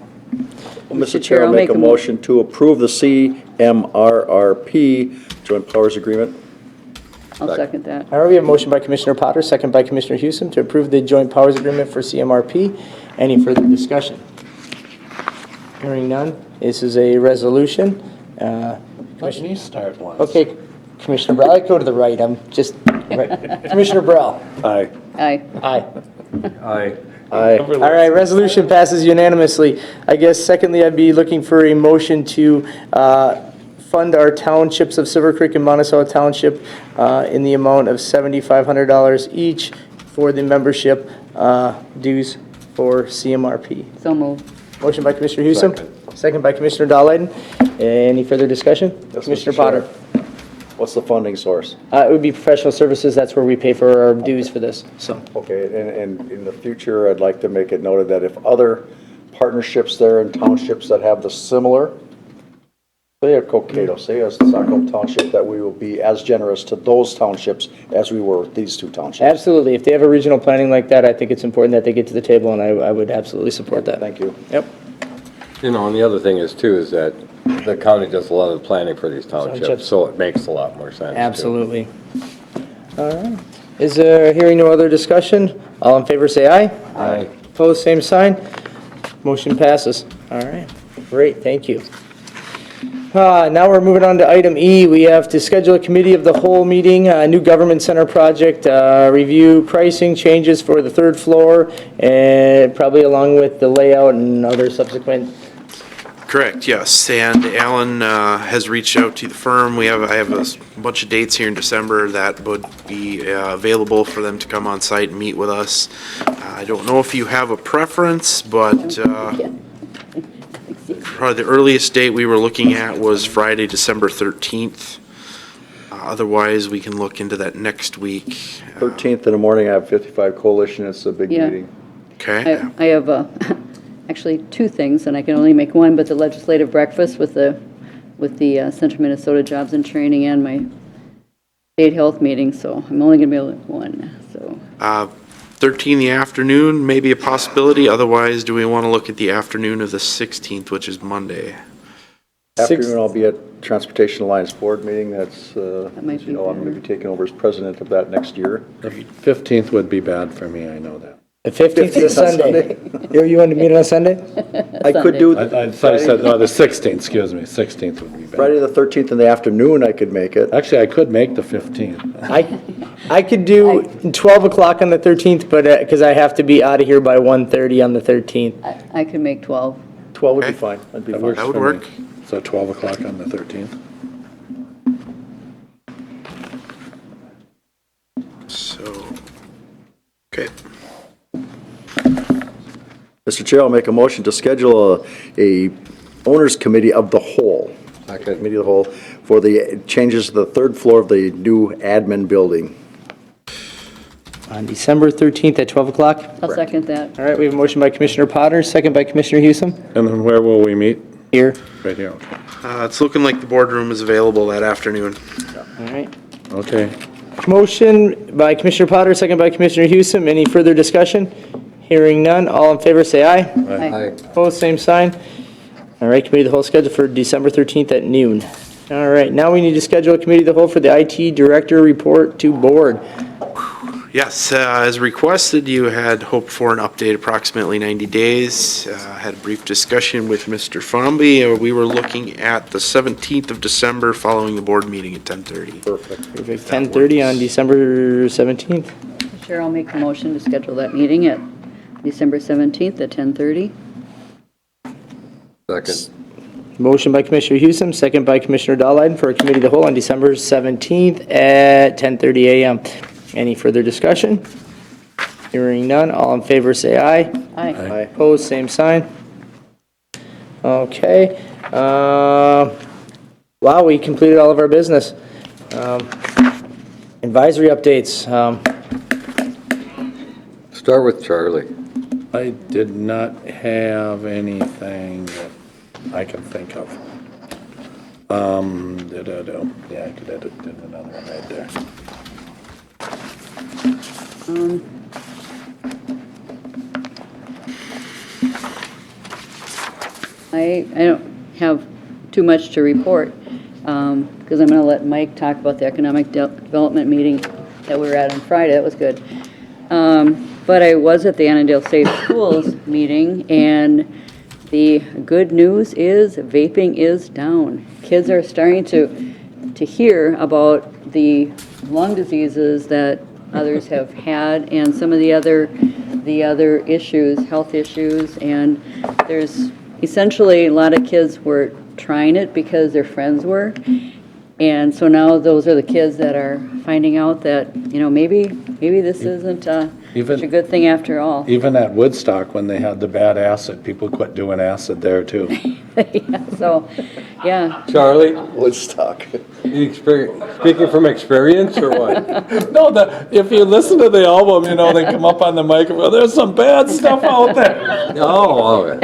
Well, Mr. Chair, I'll make a motion to approve the CMRRP joint powers agreement. I'll second that. All right, we have a motion by Commissioner Potter, second by Commissioner Hewson to approve the joint powers agreement for CMRP. Any further discussion? Hearing none, this is a resolution. Let me start once. Okay, Commissioner Burrell, I go to the right, I'm just, right. Commissioner Burrell. Aye. Aye. Aye. Aye. Aye. All right, resolution passes unanimously. I guess secondly, I'd be looking for a motion to fund our townships of Silver Creek and Monticello Township in the amount of $7,500 each for the membership dues for CMRP. So moved. Motion by Commissioner Hewson. Second by Commissioner Dahlheiden. Any further discussion? Yes, Commissioner Mr. Chair. Potter. What's the funding source? It would be professional services. That's where we pay for our dues for this, so. Okay, and in the future, I'd like to make it noted that if other partnerships there in townships that have the similar, say a Cokato, say a Saco Township, that we will be as generous to those townships as we were with these two townships. Absolutely. If they have a regional planning like that, I think it's important that they get to the table, and I would absolutely support that. Thank you. Yep. You know, and the other thing is too, is that the county does a lot of the planning for these Townships. townships, so it makes a lot more sense. too. Absolutely. All right. Is there, hearing no other discussion, all in favor say aye. Aye. Opposed, same sign. Motion passes. All right. Great, thank you. Now we're moving on to item E. We have to schedule a committee of the whole meeting, new government center project, review pricing changes for the third floor, and probably along with the layout and other subsequent. Correct, yes. And Alan has reached out to the firm. I have a bunch of dates here in December that would be available for them to come on site and meet with us. I don't know if you have a preference, but probably the earliest date we were looking at was Friday, December 13th. Otherwise, we can look into that next week. 13th in the morning, I have 55 Coalition, it's a big Yeah. meeting. Okay? I have actually two things, and I can only make one, but the legislative breakfast with the Central Minnesota Jobs and Training and my state health meeting, so I'm only going to be able to do one, so. 13 in the afternoon, maybe a possibility. Otherwise, do we want to look at the afternoon of the 16th, which is Monday? Afternoon, I'll be at Transportation Alliance Board meeting, that's, might as be you know, I'm going to better. be taking over as president of that next year. The 15th would be bad for me, I know that. The 15th is a Sunday. You want to meet on a Sunday? I could do, I thought you said, no, the 16th, excuse me, 16th would be bad. Friday the 13th in the afternoon, I could make it. Actually, I could make the 15th. I could do 12 o'clock on the 13th, but, because I have to be out of here by 1:30 on the 13th. I can make 12. 12 would be Okay. fine, that'd be That fine. works That would for me. work. So 12 o'clock on the 13th. So, okay. Mr. Chair, I'll make a motion to schedule a owners committee of the whole, committee of the whole, for the changes to the third floor of the new admin building. On December 13th at 12 o'clock? I'll second that. All right, we have a motion by Commissioner Potter, second by Commissioner Hewson. And then where will we meet? Here. Right here, okay. It's looking like the boardroom is available that afternoon. All right. Okay. Motion by Commissioner Potter, second by Commissioner Hewson. Any further discussion? Hearing none. All in favor, say aye. Aye. Opposed, same sign. All right, committee of the whole scheduled for December 13th at noon. All right, now we need to schedule a committee of the whole for the IT director report to board. Yes, as requested, you had hoped for an update approximately 90 days. Had a brief discussion with Mr. Fomby. We were looking at the 17th of December following the board meeting at 10:30. Perfect. 10:30 on December 17th. Chair, I'll make a motion to schedule that meeting at December 17th at 10:30. Second. Motion by Commissioner Hewson, second by Commissioner Dahlheiden for a committee of the whole on December 17th at 10:30 a.m. Any further discussion? Hearing none. All in favor, say aye. Aye. Aye. Opposed, same sign. Okay. Wow, we completed all of our business. Advisory updates. Start with Charlie. I did not have anything that I can think of. Yeah, I could edit another one right there. I don't have too much to report, because I'm going to let Mike talk about the economic development meeting that we were at on Friday. That was good. But I was at the Annandale Safe Schools meeting, and the good news is vaping is down. Kids are starting to hear about the lung diseases that others have had and some of the other issues, health issues, and there's essentially a lot of kids were trying it because their friends were. And so now those are the kids that are finding out that, maybe this isn't such a good thing after all. Even at Woodstock, when they had the bad acid, people quit doing acid there too. So, yeah. Charlie, Woodstock. speaking from experience or what? No, if you listen to the album, they come up on the microphone, there's some bad stuff out there. Oh,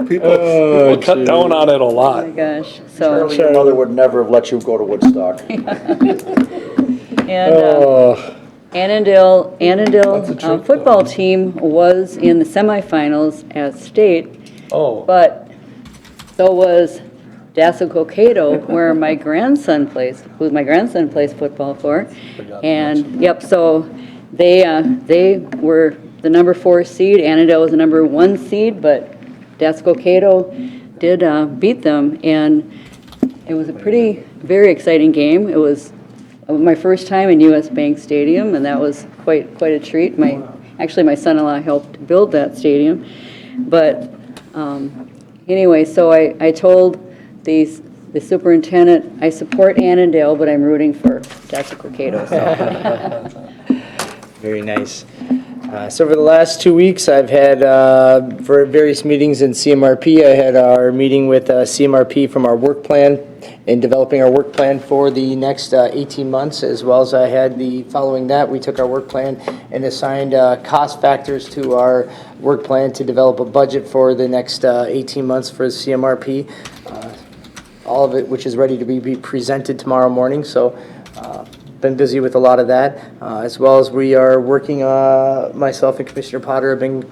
People cut down on it a Oh lot. my gosh, so, Charlie, your mother would never have let you go to Woodstock. and Annandale football team was in the semifinals at state, Oh, but so was Dassel Cokato, where my grandson plays football for. And, yep, so they were the number 4 seed, Annandale was the number 1 seed, but Dassel Cokato did beat them, and it was a very exciting game. It was my first time in US Bank Stadium, and that was quite a treat. Actually, my son-in-law helped build that stadium. But anyway, so I told the superintendent, I support Annandale, but I'm rooting for Dassel Cokato. So. Very nice. So over the last 2 weeks, I've had, for various meetings in CMRP, I had our meeting with CMRP from our work plan and developing our work plan for the next 18 months, as well as following that, we took our work plan and assigned cost factors to our work plan to develop a budget for the next 18 months for CMRP. All of it, which is ready to be presented tomorrow morning. So been busy with a lot of that, as well as we are working, myself and Commissioner Potter have been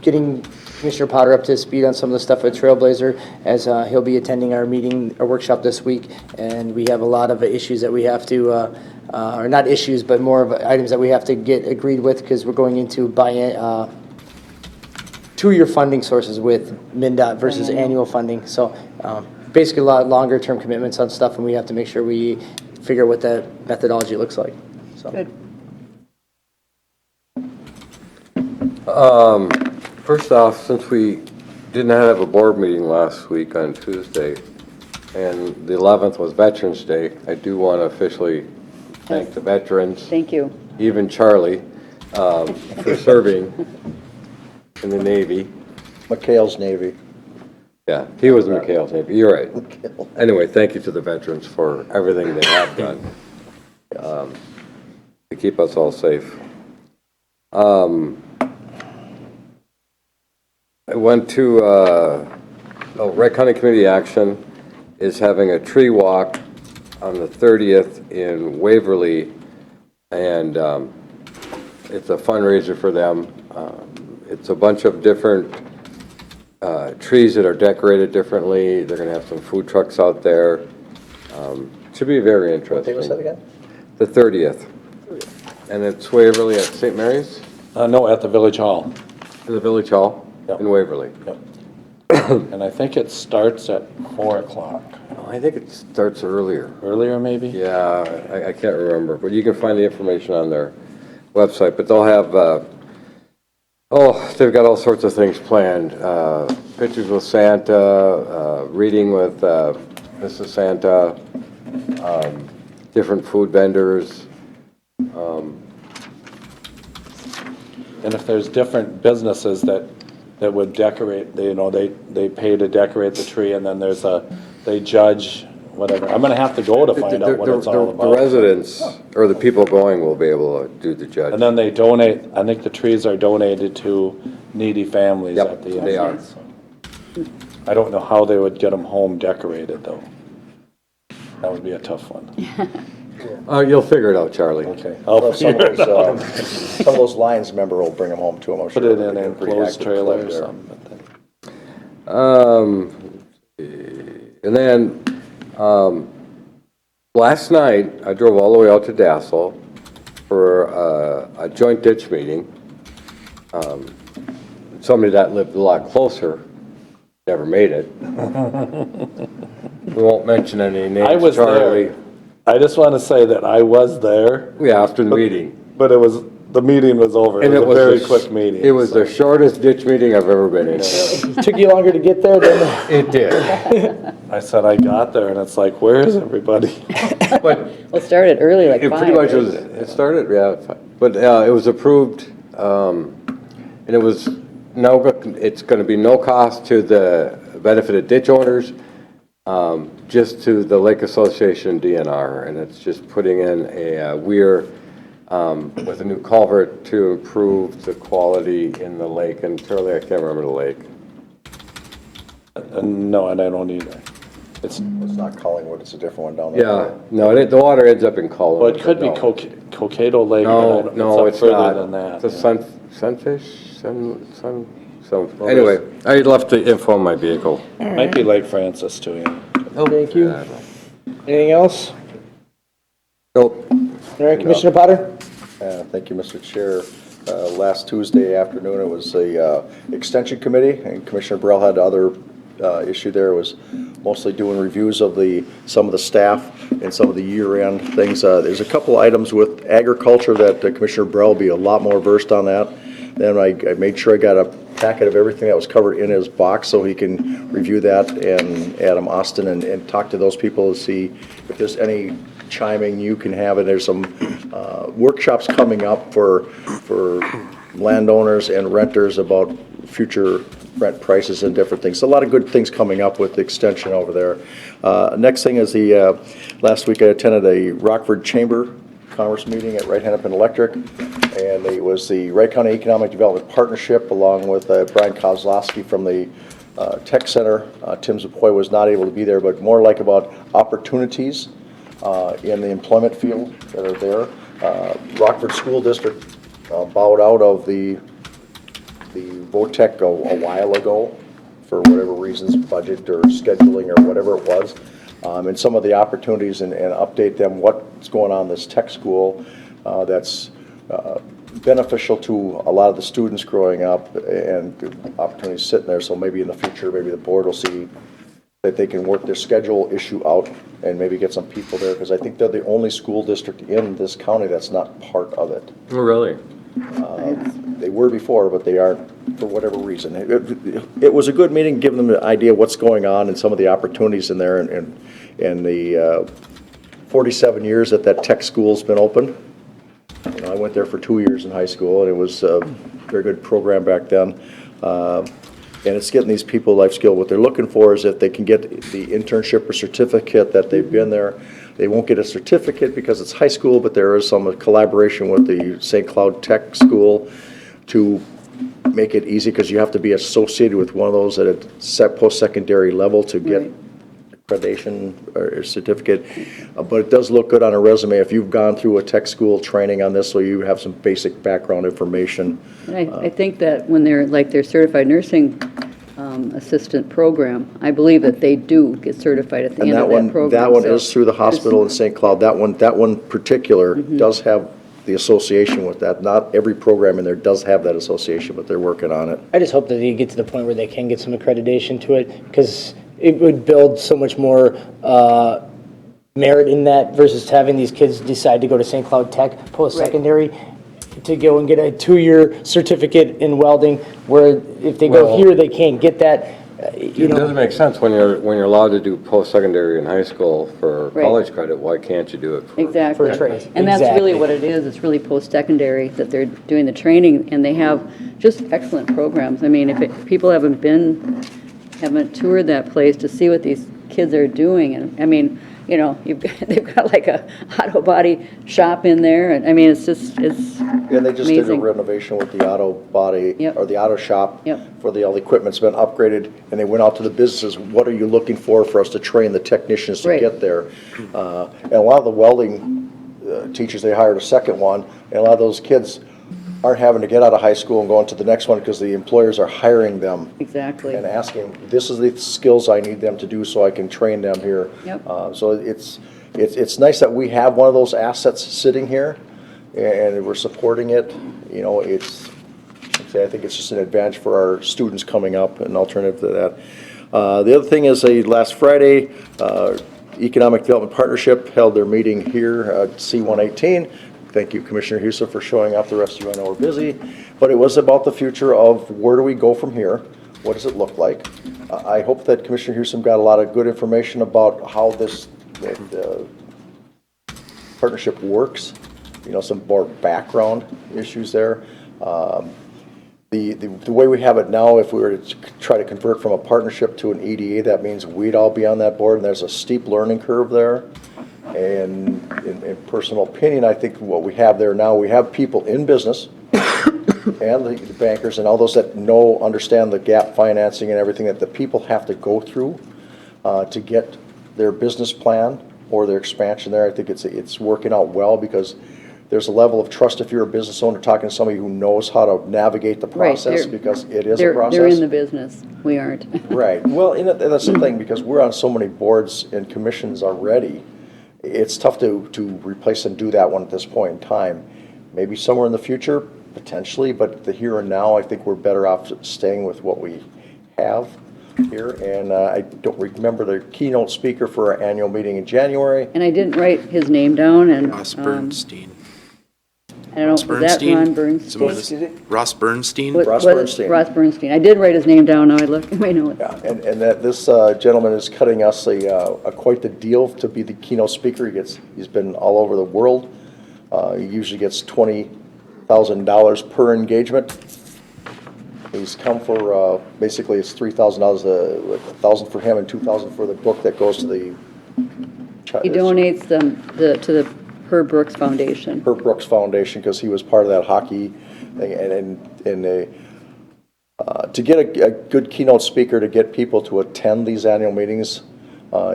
getting Commissioner Potter up to speed on some of the stuff with Trailblazer, as he'll be attending our workshop this week, and we have a lot of issues that we have to, or not issues, but more of items that we have to get agreed with, because we're going into two-year funding sources with MnDOT versus annual funding. So basically a lot longer term commitments on stuff, and we have to make sure we figure what that methodology looks like. So. Good. First off, since we did not have a board meeting last week on Tuesday, and the 11th was Veterans Day, I do want to officially thank the veterans. Thank you. Even Charlie, for serving in the Navy. McHale's Navy. Yeah, he was in McHale's Navy, you're right. Anyway, thank you to the veterans for everything they have done to keep us all safe. I went to, Wright County Community Action is having a tree walk on the 30th in Waverly, and it's a fundraiser for them. It's a bunch of different trees that are decorated differently. They're going to have some food trucks out there. Should be very interesting. What day was that again? The 30th. And it's Waverly at St. Mary's? No, at the Village Hall. The Village Hall in Waverly. Yep. And I think it starts at 4 o'clock. Oh, I think it starts earlier. Earlier, maybe? Yeah, I can't remember, but you can find the information on their website. But they'll have, they've got all sorts of things planned. Pictures with Santa, reading with Mrs. Santa, different food vendors. And if there's different businesses that would decorate, they pay to decorate the tree, and then they judge, whatever. I'm gonna have to go to find out what it's all The about. residents, or the people going will be able to do the judge. And then they donate, I think the trees are donated to needy families at the end. They are. I don't know how they would get them home decorated, though. That would be a tough one. You'll figure it out, Charlie. Okay. Well, some of those Lions member will bring them home to them, I'm sure. Put it in They're an a pretty enclosed active trailer club or there. something. And then, last night, I drove all the way out to Dassel for a joint ditch meeting. Somebody that lived a lot closer never made it. We won't mention any names, I was Charlie. there. I just want to say that I was there. Yeah, after the meeting. But it was the meeting was over. It And was a very the- quick meeting. It was the shortest ditch meeting I've ever been in. Took you longer to get there than, It did. I said I got there, and it's like, where is everybody? But Well, it started early, like it 5. pretty much right? was, it started, yeah, but it was approved, and it was it's going to be no cost to the benefited ditch owners, just to the Lake Association DNR, and it's just putting in a weir with a new culvert to improve the quality in the lake, and Charlie, I can't remember the lake. No, and I don't either. It's not Collingwood, it's a different one down there. Yeah, no, the water ends up in Collin. Well, it could be Cokato Lake, but I No, don't- no, up it's further not. than that. It's a sunfish, anyway, I left the info in my vehicle. Might be Lake Francis too, yeah. thank you. Anything else? Nope. All right, Commissioner Potter? Thank you, Mr. Chair. Last Tuesday afternoon, it was the Extension Committee, and Commissioner Burrell had other issue there. It was mostly doing reviews of some of the staff and some of the year-end things. There's a couple items with agriculture that Commissioner Burrell will be a lot more versed on that. Then I made sure I got a packet of everything that was covered in his box so he can review that, and Adam Austin, and talk to those people to see if there's any chiming you can have. And there's some workshops coming up for landowners and renters about future rent prices and different things. So a lot of good things coming up with the extension over there. Next thing is last week I attended a Rockford Chamber Commerce meeting at Wright Hennepin Electric, and it was the Wright County Economic Development Partnership along with Brian Kozlowski from the Tech Center. Tim Zapoy was not able to be there, but more like about opportunities in the employment field that are there. Rockford School District bowed out of the VOTEC a while ago for whatever reasons, budget or scheduling or whatever it was. And some of the opportunities and update them what's going on in this tech school that's beneficial to a lot of the students growing up, and opportunities sitting there. So maybe in the future, maybe the board will see that they can work their schedule issue out and maybe get some people there, because I think they're the only school district in this county that's not part of it. Oh, really? They were before, but they aren't for whatever reason. It was a good meeting, giving them an idea of what's going on and some of the opportunities in there, and the 47 years that tech school's been open. You know, I went there for 2 years in high school, and it was a very good program back then. And it's getting these people life skill. What they're looking for is if they can get the internship or certificate that they've been there. They won't get a certificate because it's high school, but there is some collaboration with the St. Cloud Tech School to make it easy, because you have to be associated with one of those at a set post-secondary level to get accreditation or certificate. But it does look good on a resume if you've gone through a tech school training on this, so you have some basic background information. And I think that when they're like their certified nursing assistant program, I believe that they do get certified at the And end that of one, that program. that one So is through the hospital in St. Cloud. That one particular does have the association with that. Not every program in there does have that association, but they're working on it. I just hope that they get to the point where they can get some accreditation to it, because it would build so much more merit in that versus having these kids decide to go to St. Cloud Tech post-secondary to go and get a 2-year certificate in welding, where if they go Well, here, they can't get that, you It doesn't know. make sense when you're allowed to do post-secondary in high school for Right. college credit. Why can't you do it for? Exactly. For a trade. And that's really Exactly. what it is. It's really post-secondary that they're doing the training, and they have just excellent programs. I mean, if people haven't toured that place to see what these kids are doing, and I mean, you know, they've got like a auto body shop in there, and I mean, it's And they just did a amazing. renovation with the auto body, Yep. or the auto shop. Yep. For all the equipment's been upgraded, and they went out to the businesses, what are you looking for us to train the technicians to Right. get there? And a lot of the welding teachers, they hired a second one, and a lot of those kids aren't having to get out of high school and go into the next one, because the employers are hiring them Exactly. and asking, this is the skills I need them to do so I can train them here. Yep. So it's nice that we have one of those assets sitting here, and we're supporting it. You know, I think it's just an advantage for our students coming up, an alternative to that. The other thing is, last Friday, Economic Development Partnership held their meeting here at C-118. thank you, Commissioner Husa, for showing up. The rest of you, I know, are busy. But it was about the future of where do we go from here? What does it look like? I hope that Commissioner Husum got a lot of good information about how this partnership works, some more background issues there. The way we have it now, if we were to try to convert from a partnership to an EDA, that means we'd all be on that board, and there's a steep learning curve there. And in personal opinion, I think what we have there now, we have people in business and the bankers and all those that understand the gap financing and everything that the people have to go through to get their business plan or their expansion there. I think it's working out well because there's a level of trust if you're a business owner talking to somebody who knows how to navigate the process because it is a process. They're in the business. We aren't. Right. Well, and that's the thing, because we're on so many boards and commissions already. It's tough to replace and do that one at this point in time. Maybe somewhere in the future, potentially, but the here and now, I think we're better off staying with what we have here. And I don't remember the keynote speaker for our annual meeting in January. And I didn't write his name down, and Ross Bernstein. I don't know, was that Ron Bernstein? Ross Bernstein? Ross Bernstein. Ross Bernstein. I did write his name down, now I look at my notes. Yeah, and that this gentleman is cutting us quite the deal to be the keynote speaker. He's been all over the world. He usually gets $20,000 per engagement. He's come for basically it's $3,000, $1,000 for him and $2,000 for the book that goes to the. He donates them to the Herb Brooks Foundation. Herb Brooks Foundation, because he was part of that hockey thing, and to get a good keynote speaker to get people to attend these annual meetings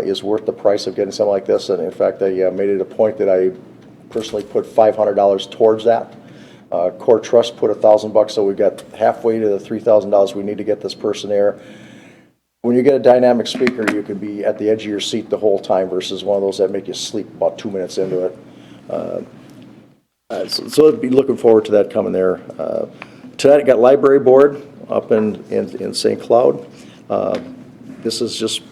is worth the price of getting something like this. And in fact, I made it a point that I personally put $500 towards that. Core Trust put $1,000, so we got halfway to the $3,000 we need to get this person there. When you get a dynamic speaker, you can be at the edge of your seat the whole time versus one of those that make you sleep about 2 minutes into it. So I'd be looking forward to that coming there. Tonight I got library board up in St. Cloud. This is just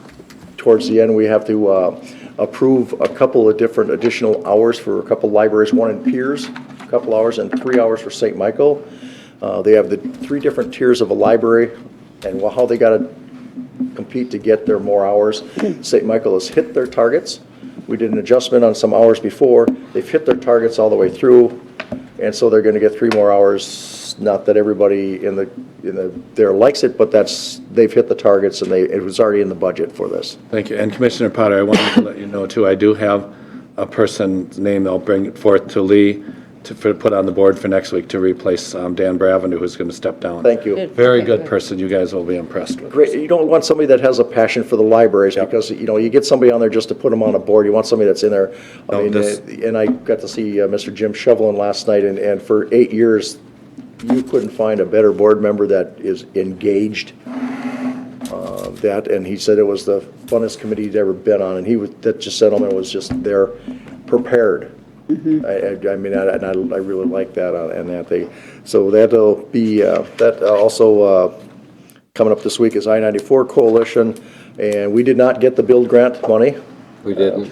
towards the end. We have to approve a couple of different additional hours for a couple libraries, one in Piers, a couple hours, and 3 hours for St. Michael. They have the 3 different tiers of a library and how they got to compete to get their more hours. St. Michael has hit their targets. We did an adjustment on some hours before. They've hit their targets all the way through, and so they're going to get 3 more hours. Not that everybody there likes it, but they've hit the targets, and it was already in the budget for this. Thank you. And Commissioner Potter, I wanted to let you know, too, I do have a person's name I'll bring it forth to Lee to put on the board for next week to replace Dan Bravenu, who's going to step down. Thank you. Very good person. You guys will be impressed with. Great. You don't want somebody that has a passion for the libraries because, you get somebody on there just to put them on a board. You want somebody that's in there. And I got to see Mr. Jim Shovelin last night, and for 8 years, you couldn't find a better board member that is engaged. And he said it was the funnest committee he'd ever been on, and that gentleman was just there, prepared. Mm-hmm. I really like that and that they. So that'll be that also coming up this week is I-94 Coalition, and we did not get the build grant money. We didn't.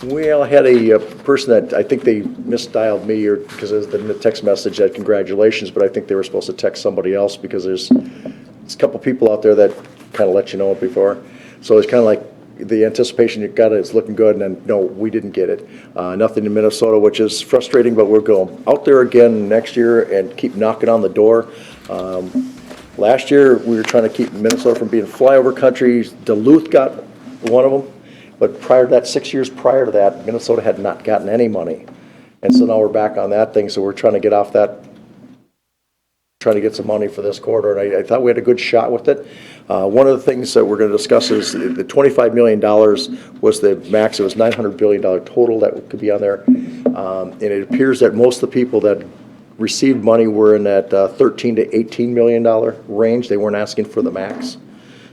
We had a person that I think they misdialed me, or because of the text message that congratulations, but I think they were supposed to text somebody else because there's a couple people out there that kind of let you know it before. So it's kind of like the anticipation you got it, it's looking good, and then no, we didn't get it. Nothing in Minnesota, which is frustrating, but we're going out there again next year and keep knocking on the door. Last year, we were trying to keep Minnesota from being flyover country. Duluth got one of them, but prior to that, 6 years prior to that, Minnesota had not gotten any money. And so now we're back on that thing, so we're trying to get off that, trying to get some money for this quarter, and I thought we had a good shot with it. One of the things that we're going to discuss is the $25 million was the max. It was $900 billion total that could be on there. And it appears that most of the people that received money were in that $13 to $18 million range. They weren't asking for the max.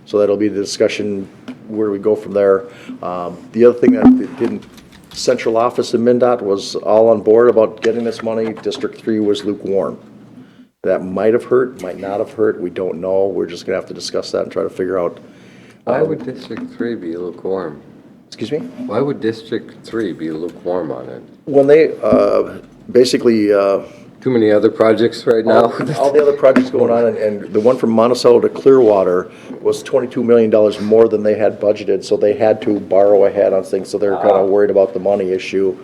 So that'll be the discussion where we go from there. The other thing that didn't, central office in MnDOT was all on board about getting this money. District 3 was lukewarm. That might have hurt, might not have hurt. We don't know. We're just going to have to discuss that and try to figure out. Why would District 3 be lukewarm? Excuse me? Why would District 3 be lukewarm on it? When they, basically, Too many other projects right now? all the other projects going on, and the one from Monticello to Clearwater was $22 million more than they had budgeted, so they had to borrow ahead on things, so they're kind of worried about the money issue.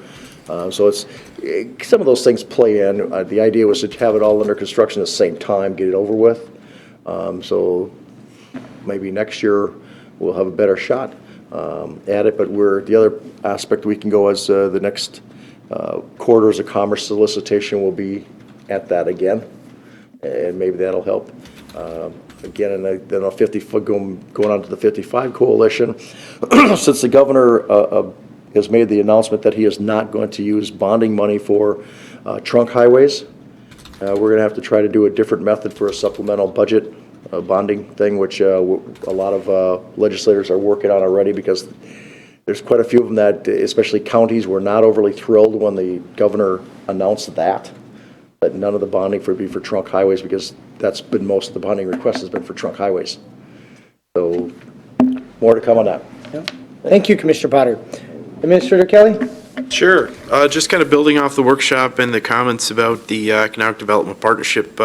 So some of those things play in. The idea was to have it all under construction at the same time, get it over with. So maybe next year we'll have a better shot at it, but the other aspect we can go is the next Corridors of Commerce solicitation will be at that again, and maybe that'll help. Again, and then 50 going on to the 55 coalition, since the governor has made the announcement that he is not going to use bonding money for trunk highways, we're going to have to try to do a different method for a supplemental budget bonding thing, which a lot of legislators are working on already, because there's quite a few of them that, especially counties, were not overly thrilled when the governor announced that none of the bonding would be for trunk highways, because that's been most of the bonding request has been for trunk highways. So more to come on that. Thank you, Commissioner Potter. Administrator Kelly? Sure. Just kind of building off the workshop and the comments about the Economic Development Partnership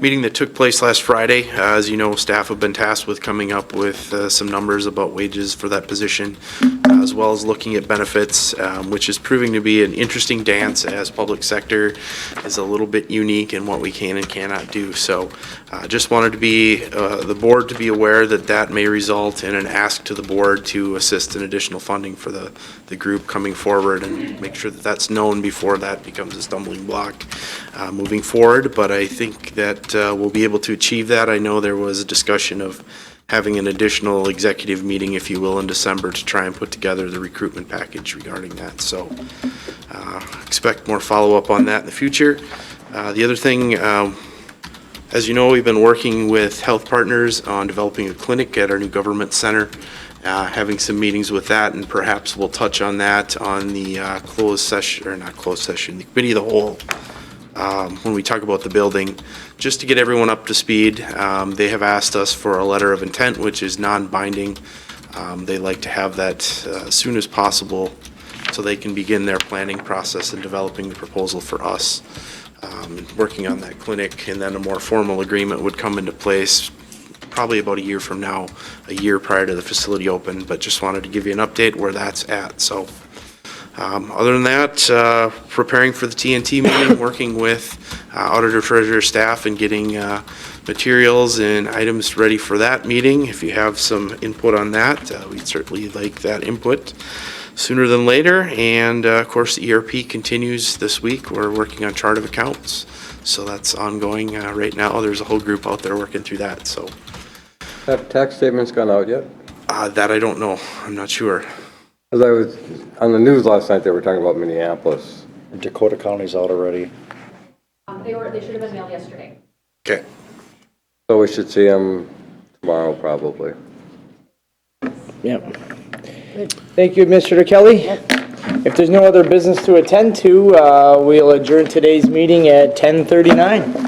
meeting that took place last Friday. As you know, staff have been tasked with coming up with some numbers about wages for that position, as well as looking at benefits, which is proving to be an interesting dance, as public sector is a little bit unique in what we can and cannot do. So just wanted to be the board to be aware that that may result in an ask to the board to assist in additional funding for the group coming forward, and make sure that that's known before that becomes a stumbling block moving forward. But I think that we'll be able to achieve that. I know there was a discussion of having an additional executive meeting, if you will, in December to try and put together the recruitment package regarding that. So expect more follow-up on that in the future. The other thing, as you know, we've been working with health partners on developing a clinic at our new government center, having some meetings with that, and perhaps we'll touch on that on the closed session, or not closed session, the committee of the whole, when we talk about the building, just to get everyone up to speed. They have asked us for a letter of intent, which is non-binding. They like to have that as soon as possible so they can begin their planning process and developing the proposal for us, working on that clinic, and then a more formal agreement would come into place probably about a year from now, a year prior to the facility open, but just wanted to give you an update where that's at. So other than that, preparing for the TNT meeting, working with auditor treasurer staff and getting materials and items ready for that meeting. If you have some input on that, we'd certainly like that input sooner than later. And of course, the ERP continues this week. We're working on chart of accounts, so that's ongoing right now. There's a whole group out there working through that. So Have tax statements gone out yet? that I don't know. I'm not sure. As I was, on the news last night, they were talking about Minneapolis. Dakota County's out already. They should have been mailed yesterday. Okay. So we should see them tomorrow, probably. Yep. Thank you, Administrator Kelly. If there's no other business to attend to, we'll adjourn today's meeting at 10:39.